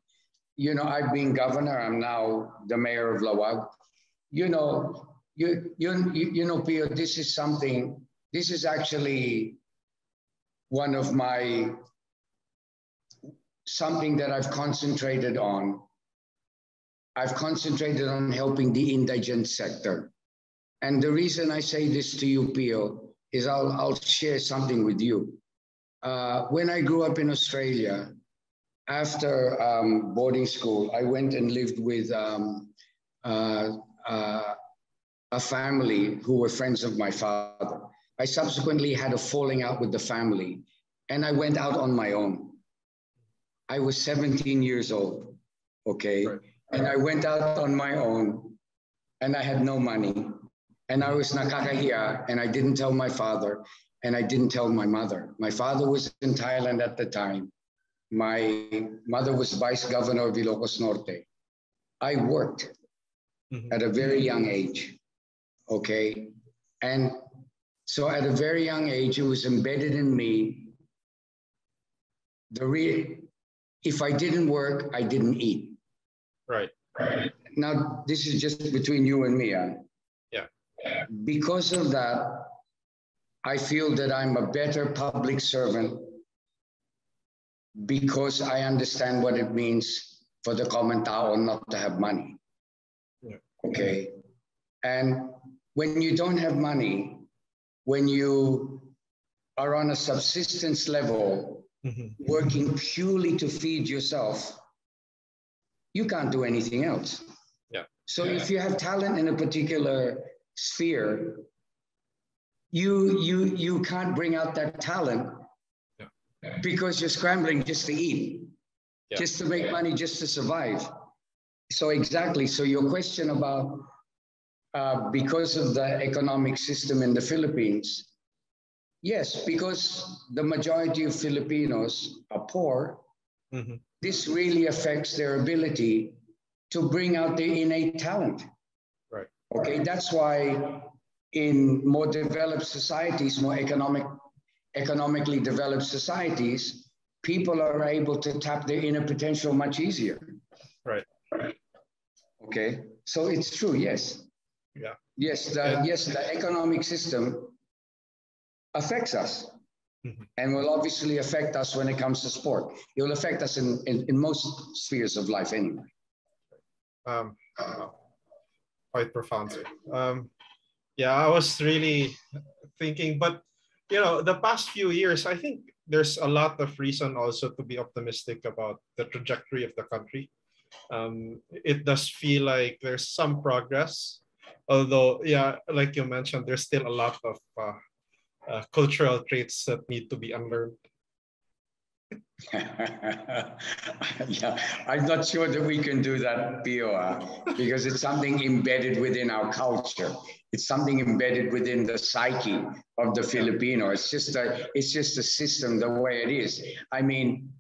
You know, I've been governor, I'm now the mayor of Lawag. You know, Pio, this is actually one of something that I've concentrated on. I've concentrated on helping the indigent sector. And the reason I say this to you, Pio, is I'll share something with you. When I grew up in Australia, after boarding school, I went and lived with a family who were friends of my father. I subsequently had a falling out with the family, and I went out on my own. I was 17 years old, okay? Right. And I went out on my own, and I had no money, and I was nakakahiya, and I didn't tell my father, and I didn't tell my mother. My father was in Thailand at the time, My mother was vice governor of Ilocos Norte. I worked at a very young age, okay? And so at a very young age, it was embedded in me. If I didn't work, I didn't eat. Right. Now, this is just between you and me. Yeah. Because of that, I feel that I'm a better public servant because I understand what it means for the common tao not to have money. Yeah. Okay. And when you don't have money, when you are on a subsistence level, working purely to feed yourself, you can't do anything else. Yeah. So if you have talent in a particular sphere, you can't bring out that talent because you're scrambling just to eat, just to make money, just to survive. So exactly. So your question about because of the economic system in the Philippines, yes, because the majority of Filipinos are poor, this really affects their ability to bring out their innate talent. Right. Okay, that's why in more developed societies, more economically developed societies, people are able to tap their inner potential much easier. Right. Okay, so it's true, yes. Yeah. Yes, the economic system affects us and will obviously affect us when it comes to sport. It will affect us in most spheres of life anyway. Quite profound, sir. Yeah, I was really thinking, but the past few years, I think there's a lot of reason also to be optimistic about the trajectory of the country. It does feel like there's some progress, although, yeah, like you mentioned, there's still a lot of cultural traits that need to be unlearned. Yeah, I'm not sure that we can do that, Pio, because it's something embedded within our culture. It's something embedded within the psyche of the Filipino. It's just a system the way it is. I mean,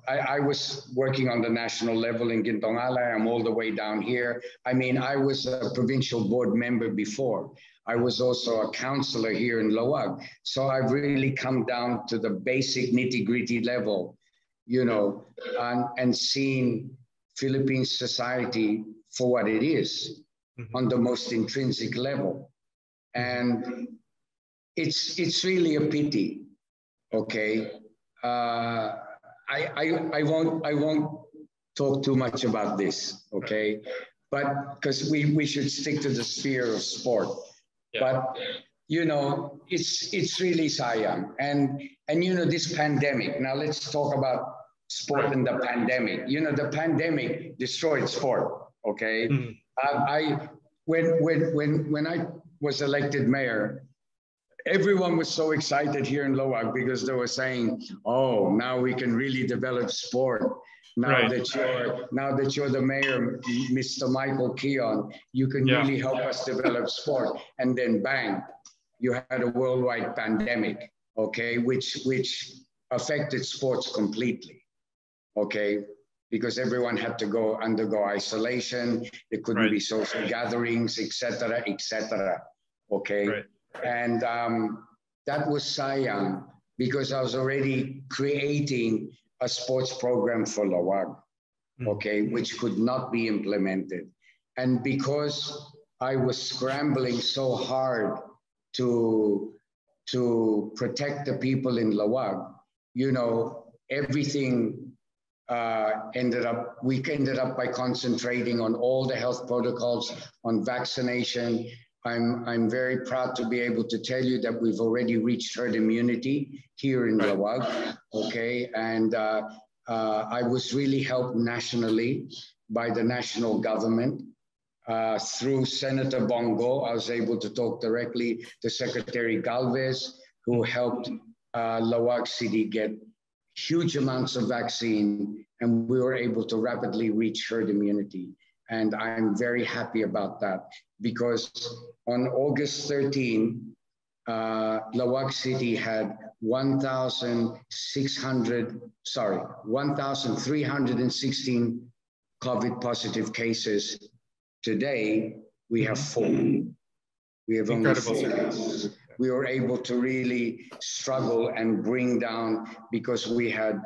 I was working on the national level in Gintong Alay. I'm all the way down here. I mean, I was a provincial board member before. I was also a counselor here in Loag. So I've really come down to the basic nitty-gritty level, and seen Philippine society for what it is on the most intrinsic level. And it's really a pity, okay? I won't talk too much about this, okay? But because we should stick to the sphere of sport. Yeah. But it's really sayang. And this pandemic. Now let's talk about sport and the pandemic. The pandemic destroyed sport. Okay. When I was elected mayor, everyone was so excited here in Loag because they were saying, "Oh, now we can really develop sport. Now that you're the mayor, Mr. Michael Keon, you can really help us develop sport." And then bang, you had a worldwide pandemic, okay, which affected sports completely, okay, because everyone had to undergo isolation. There couldn't be social gatherings, etc., etc. Okay. Right. And that was sayang because I was already creating a sports program for Loag, okay, which could not be implemented. And because I was scrambling so hard to protect the people in Loag, everything we ended up by concentrating on all the health protocols, on vaccination. I'm very proud to be able to tell you that we've already reached herd immunity here in Loag, okay? And I was really helped nationally by the national government. Through Senator Bongo, I was able to talk directly to Secretary Galvez, who helped Loag City get huge amounts of vaccine, and we were able to rapidly reach herd immunity. And I'm very happy about that because on August 13, Loag City had 1,316 COVID positive cases. Today, we have 4. We have only Incredible, 4 sir. cases. We were able to really struggle and bring down because we had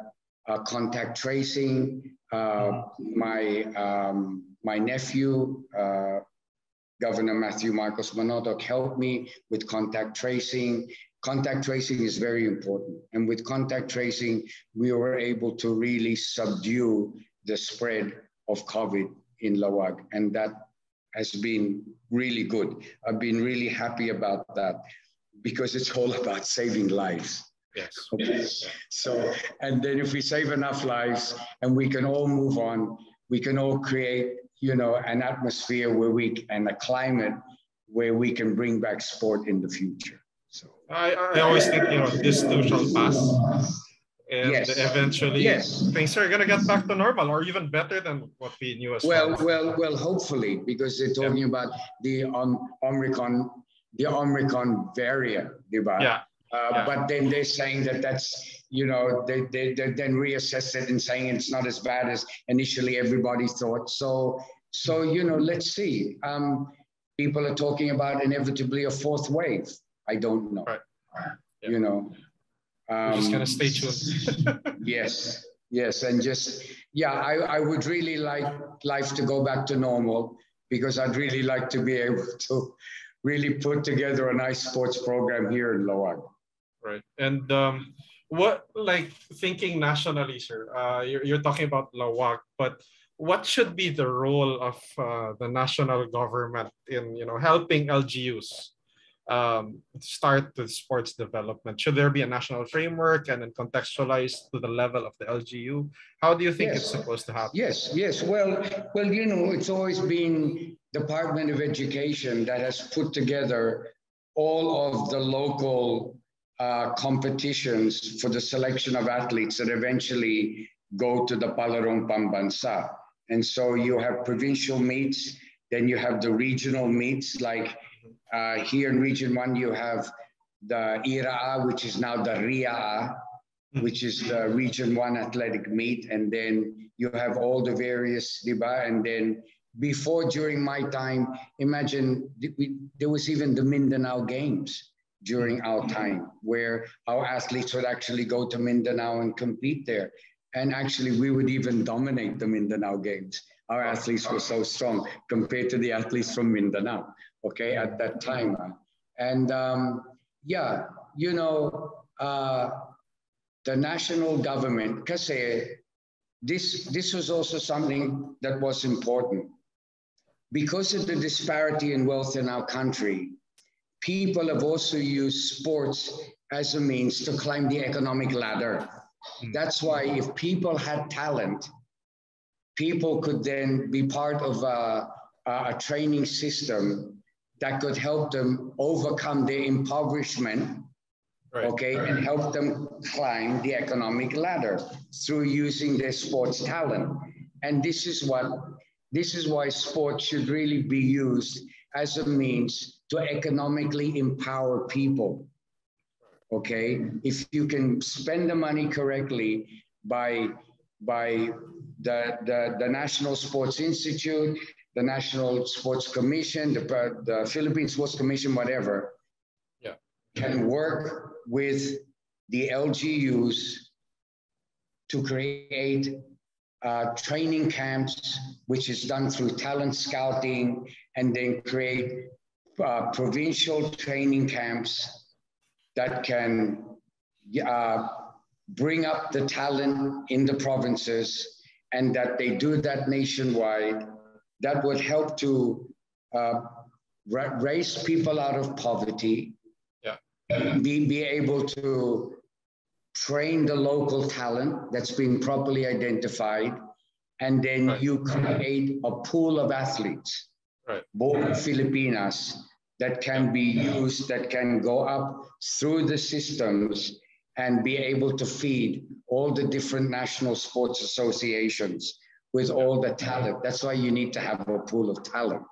contact tracing. My nephew, Governor Matthew Marcos Manotoc, helped me with contact tracing. Contact tracing is very important. And with contact tracing, we were able to really subdue the spread of COVID in Lawag. And that has been really good. I've been really happy about that because it's all about saving lives. Yes. Okay. So, and then if we save enough lives and we can all move on, we can all create, an atmosphere and a climate where we can bring back sport in the future. So I always think, this too shall pass. And yes. eventually things are gonna get back to normal or even better than what we knew as well. Well, hopefully, because they're talking about the Omicron variant, right? But then they're saying that's, they then reassess it and saying it's not as bad as initially everybody thought. So let's see. People are talking about inevitably a 4th wave. I don't know. Right. We're just gonna stay tuned. Yes, and I would really like life to go back to normal because I'd really like to be able to really put together a nice sports program here in Lawag. Right. And thinking nationally, sir, you're talking about Lawag, but what should be the role of the national government in, helping LGUs start the sports development? Should there be a national framework and then contextualized to the level of the LGU? How do you think it's supposed to happen? Yes. Well, it's always been Department of Education that has put together all of the local competitions for the selection of athletes that eventually go to the Palarong Pambansa. And so you have provincial meets, then you have the regional meets, like here in Region 1, you have the IRAA, which is now the RIAA, which is the Region 1 athletic meet. And then you have all the various, diba? And then during my time, imagine there was even the Mindanao Games during our time, where our athletes would actually go to Mindanao and compete there. And actually, we would even dominate the Mindanao Games. Our athletes were so strong compared to the athletes from Mindanao, at that time. And the national government, because this was also something that was important. Because of the disparity in wealth in our country, people have also used sports as a means to climb the economic ladder. That's why if people had talent, people could then be part of a training system that could help them overcome their impoverishment, and help them climb the economic ladder through using their sports talent. And this is why sports should really be used as a means to economically empower people. If you can spend the money correctly by the National Sports Institute, the National Sports Commission, the Philippine Sports Commission, whatever, can work with the LGUs to create training camps, which is done through talent scouting, and then create provincial training camps that can bring up the talent in the provinces, and that they do that nationwide. That would help to raise people out of poverty, be able to train the local talent that's been properly identified, and then you create a pool of athletes, both Filipinas, that can be used, that can go up through the systems and be able to feed all the different national sports associations with all the talent. That's why you need to have a pool of talent.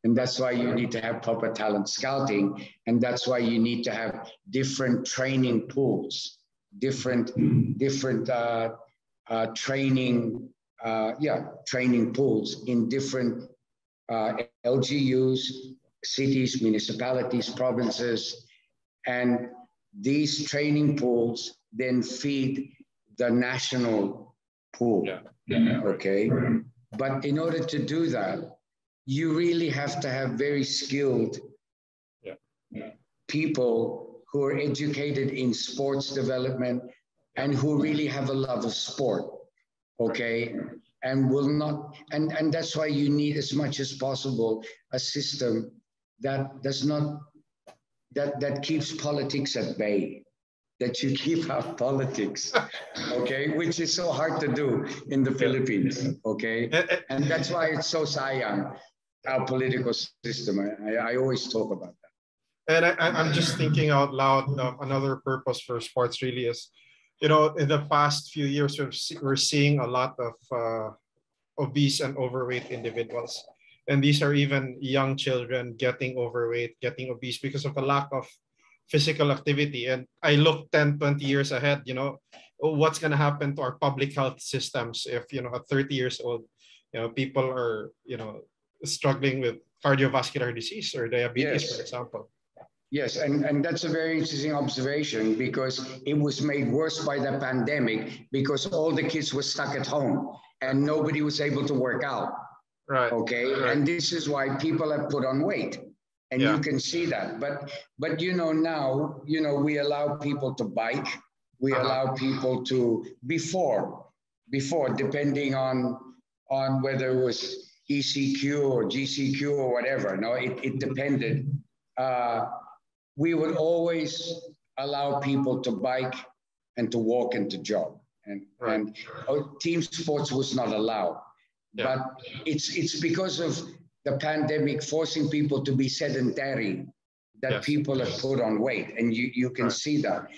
And that's why you need to have proper talent scouting. And that's why you need to have different training pools, different training, training pools in different LGUs, cities, municipalities, provinces. And these training pools then feed the national pool. Okay. But in order to do that, you really have to have very skilled people who are educated in sports development and who really have a love of sport. Okay. And will not, and that's why you need, as much as possible, a system that does not, that keeps politics at bay, that you keep out politics, okay, which is so hard to do in the Philippines, okay? And that's why it's so sayang, our political system. I always talk about that. And I'm just thinking out loud, another purpose for sports really is, you know, in the past few years, we're seeing a lot of obese and overweight individuals. And these are even young children getting overweight, getting obese because of a lack of physical activity. And I look 10, 20 years ahead, you know, what's going to happen to our public health systems if, you know, at 30 years old, you know, people are, you know, struggling with cardiovascular disease or diabetes, for example. Yes, and that's a very interesting observation, because it was made worse by the pandemic because all the kids were stuck at home and nobody was able to work out. Right. Okay. Right. And this is why people have put on weight. And you can see that. But you know, now, you know, we allow people to bike. We allow people to, before, depending on whether it was ECQ or GCQ or whatever, no, it depended. We would always allow people to bike and to walk and to jog. And team sports was not allowed. But it's because of the pandemic forcing people to be sedentary that people have put on weight, and you can see that.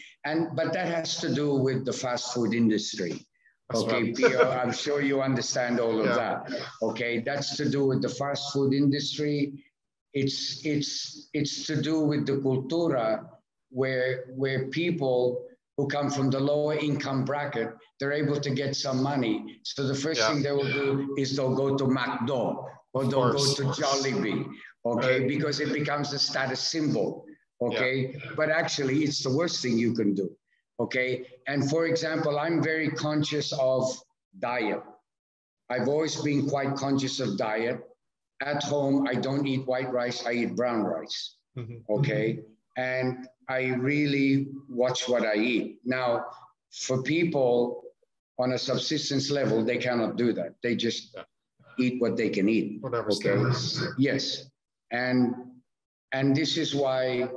But that has to do with the fast food industry. Okay, Pio, I'm sure you understand all of that. Okay, that's to do with the fast food industry. It's to do with the cultura where people who come from the lower income bracket, they're able to get some money. So the first thing they will do is they'll go to McDo or they'll go to Jollibee, okay? Because it becomes a status symbol, okay? But actually, it's the worst thing you can do, okay? And for example, I'm very conscious of diet. I've always been quite conscious of diet. At home, I don't eat white rice, I eat brown rice, okay? And I really watch what I eat. Now, for people on a subsistence level, they cannot do that. They just eat what they can eat. Okay. Yes. And this is why,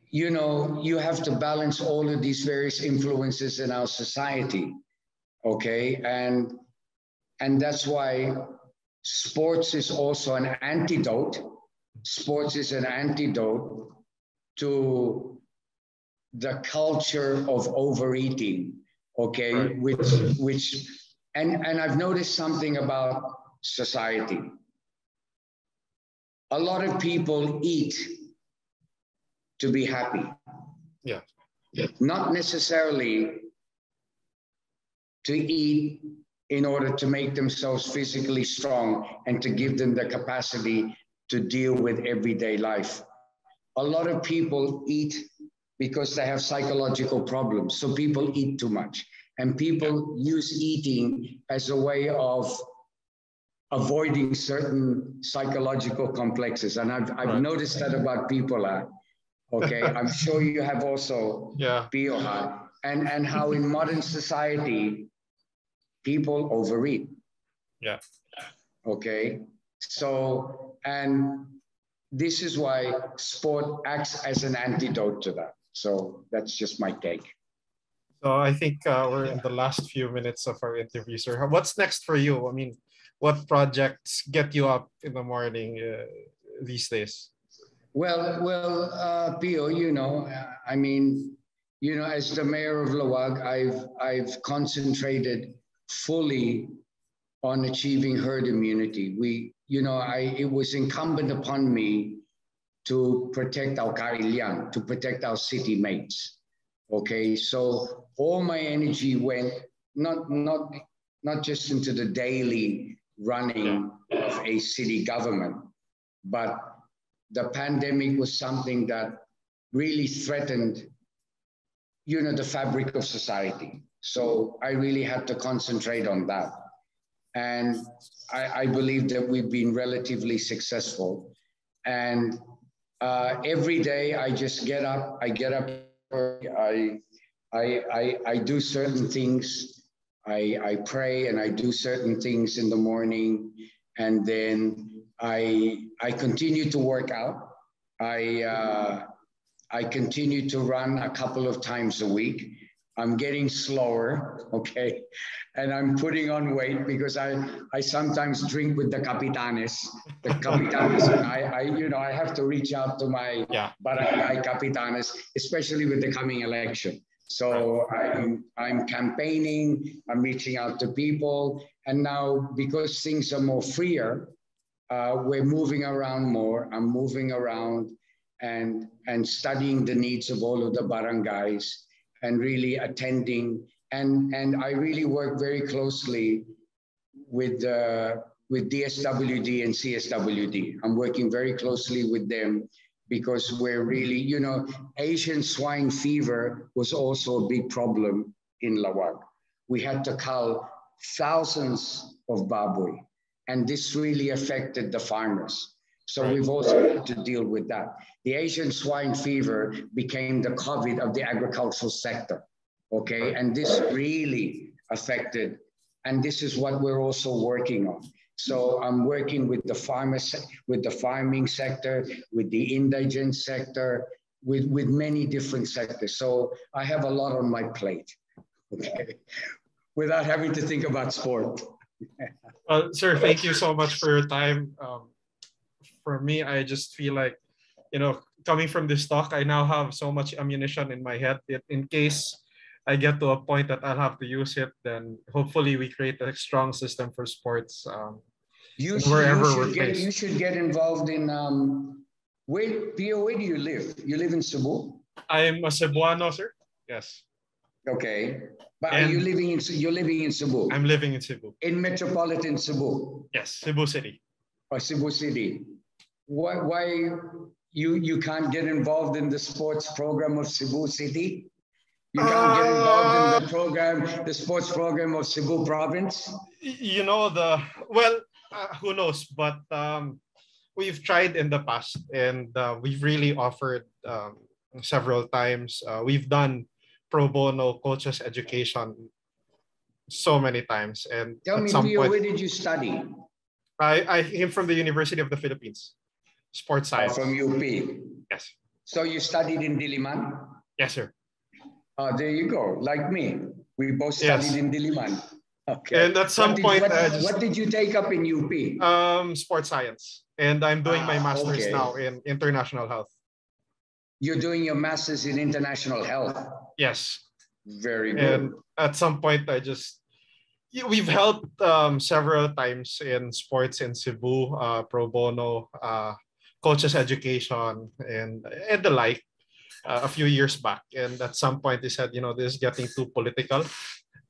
you know, you have to balance all of these various influences in our society. Okay. And that's why sports is also an antidote. Sports is an antidote to the culture of overeating, okay, which and I've noticed something about society. A lot of people eat to be happy. Yeah. Not necessarily to eat in order to make themselves physically strong and to give them the capacity to deal with everyday life. A lot of people eat because they have psychological problems. So people eat too much. And people use eating as a way of avoiding certain psychological complexes. And I've noticed that about people. Okay, I'm sure you have also, Pio, and how in modern society, people overeat. Yeah. Okay, so, and this is why sport acts as an antidote to that. So that's just my take. So I think we're in the last few minutes of our interview, sir. What's next for you? I mean, what projects get you up in the morning these days? Well, Pio, you know, I mean, you know, as the mayor of Lawag, I've concentrated fully on achieving herd immunity. It was incumbent upon me to protect our kailian, to protect our city mates. Okay, so all my energy went not just into the daily running of a city government, but the pandemic was something that really threatened, the fabric of society. So I really had to concentrate on that. And I believe that we've been relatively successful. And every day I just get up, I do certain things. I pray and I do certain things in the morning, and then I continue to work out. I continue to run a couple of times a week. I'm getting slower, okay? And I'm putting on weight because I sometimes drink with the capitanes. And I have to reach out to my barangay capitanes, especially with the coming election. So I'm campaigning, I'm reaching out to people. And now because things are more freer, we're moving around more. I'm moving around and studying the needs of all of the barangays and really attending. And I really work very closely with DSWD and CSWD. I'm working very closely with them because we're really, Asian swine fever was also a big problem in Lawag. We had to cull thousands of baboy, and this really affected the farmers. So we've also had to deal with that. The Asian swine fever became the COVID of the agricultural sector, okay? And this really affected, and this is what we're also working on. So I'm working with the farmers, with the farming sector, with the indigent sector, with many different sectors. So I have a lot on my plate, okay? Without having to think about sport. Well, sir, thank you so much for your time. For me, I just feel like, coming from this talk, I now have so much ammunition in my head that in case I get to a point that I'll have to use it, then hopefully we create a strong system for sports you should get involved in, where do you live? You live in Cebu? I'm a Cebuano, sir. Yes. Okay. But you're living in Cebu? I'm living in Cebu. In metropolitan Cebu? Yes, Cebu City. Or Cebu City. Why you can't get involved in the sports program of Cebu City? You can't get involved in the sports program of Cebu Province? Who knows? But we've tried in the past, and we've really offered several times. We've done pro bono coaches education so many times. And tell me, Pio, where did you study? I came from the University of the Philippines, sports science. From UP? Yes. So you studied in Diliman? Yes, sir. There you go, like me. We both studied in Diliman. Okay. And at some point, what did you take up in UP? Sports science. And I'm doing my master's now in international health. You're doing your master's in international health? Yes. Very good. And at some point, we've helped several times in sports in Cebu, pro bono, coaches education, and the like a few years back. And at some point, they said, this is getting too political.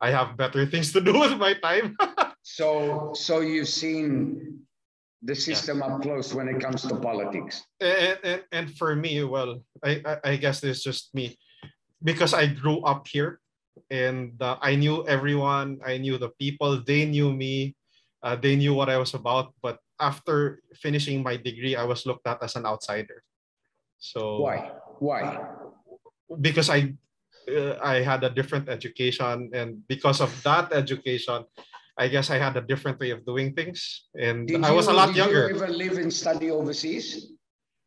I have better things to do with my time. So you've seen the system up close when it comes to politics. And for me, well, I guess it's just me, because I grew up here, and I knew everyone. I knew the people. They knew me. They knew what I was about. But after finishing my degree, I was looked at as an outsider. So why? Because I had a different education, and because of that education, I guess I had a different way of doing things, and I was a lot younger. Did you ever live and study overseas?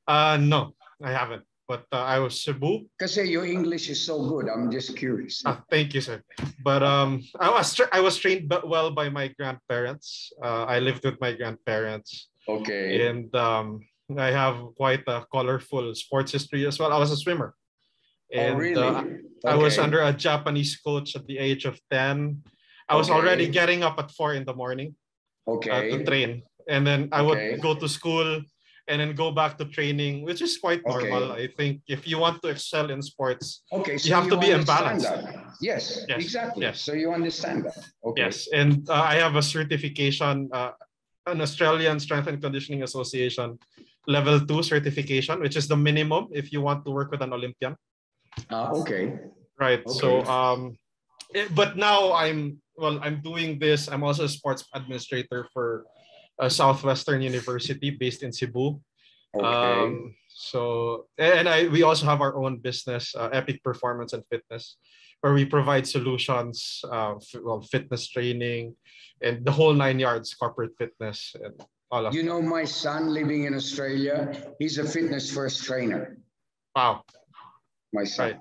No, I haven't. But I was Cebu. Because your English is so good. I'm just curious. Thank you, sir. But I was trained well by my grandparents. I lived with my grandparents. Okay. And I have quite a colorful sports history as well. I was a swimmer. And, really? Okay. I was under a Japanese coach at the age of 10. I was already getting up at 4 in the morning. Okay. to train. And then I Okay. would go to school and then go back to training, which is quite normal. Okay. I think if you want to excel in sports, Okay, you so have to you be understand imbalanced. that. Yes, Yes, exactly. yes, So you understand that. Okay. yes. And I have a certification, an Australian Strength and Conditioning Association level 2 certification, which is the minimum if you want to work with an Olympian. Okay. Right. Okay. So, but now I'm doing this. I'm also a sports administrator for a Southwestern University based in Cebu. Okay. So, and we also have our own business, Epic Performance and Fitness, where we provide solutions, fitness training, and the whole 9 yards, corporate fitness, and all of You that. know, my son living in Australia, he's a fitness first trainer. Wow. My son. Right.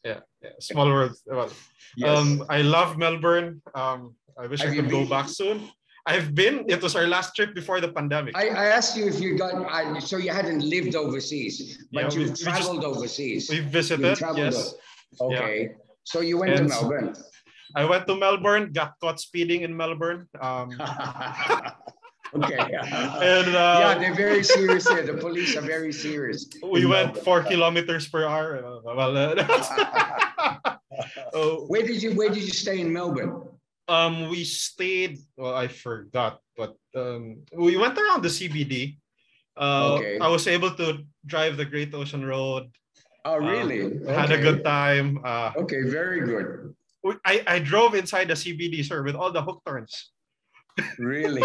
Yeah. Small world. Well, Yes. I love Melbourne. I wish Have I you could go been? back soon. I've been. It was our last trip before the pandemic. I asked you if you got, so you hadn't lived overseas, Yeah, but you've traveled overseas. we You've visited. traveled. Yes. Okay. Yeah. So you went to And Melbourne. I went to Melbourne. Got caught speeding in Melbourne. Okay. And Yeah, they're very serious here. The police are very serious. we went 4 kilometers per hour. Where did you stay in Melbourne? We stayed. Well, I forgot, but we went around the CBD. Okay. I was able to drive the Great Ocean Road. Oh, really? Had a good time. Okay, very good. I drove inside the CBD, sir, with all the hook turns. Really?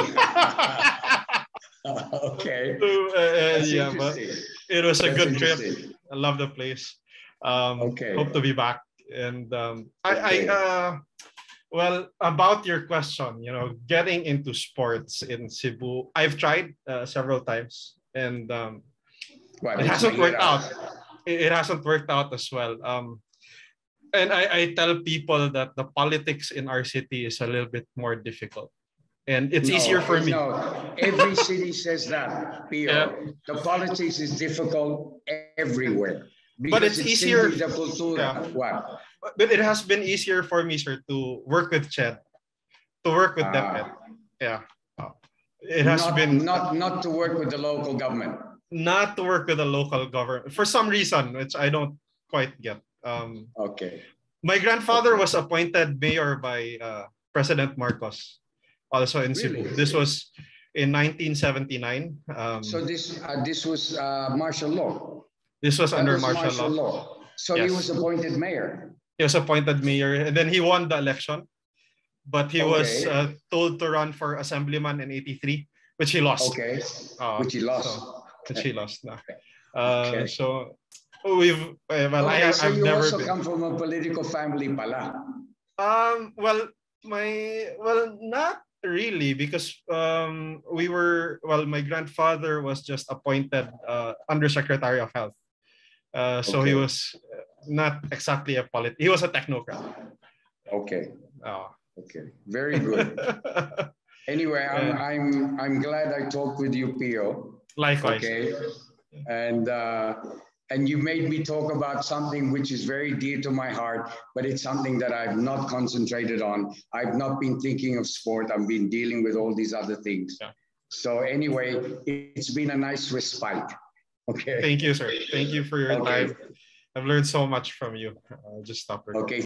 Okay. Yeah, but it was a good trip. I love the place. Okay. Hope to be back. And Okay. well, about your question, getting into sports in Cebu, I've tried several times, and it hasn't worked out. It hasn't worked out as well. And I tell people that the politics in our city is a little bit more difficult. And it's easier for me. No, every city says that, Pio. Yeah. The politics is difficult everywhere. But it's easier. The cultura. Yeah. What? But it has been easier for me, sir, to work with Ched, to work with DepEd. Yeah. It has been not to work with the local government. Not to work with the local government for some reason, which I don't quite get. Okay. My grandfather was appointed mayor by President Marcos, also in Cebu. This was in 1979. So this was martial law. This was under martial law. So yes. He was appointed mayor. He was appointed mayor, and then he won the election, but he was told to run for assemblyman in '83, which he lost. Okay. Which he lost. Which he lost. No. Okay. So we've I've you never also been. Come from a political family, pala. Well, not really, because my grandfather was just appointed Undersecretary of Health. So he was not exactly a politician. He was a technocrat. Okay. Okay. Very good. Anyway, I'm glad I talked with you, Pio. Likewise. Okay. And you made me talk about something which is very dear to my heart, but it's something that I've not concentrated on. I've not been thinking of sport. I've been dealing with all these other things. Yeah. So anyway, it's been a nice respite. Okay. Thank you, sir. Thank you for your time. I've learned so much from you. I'll just stop recording. Okay.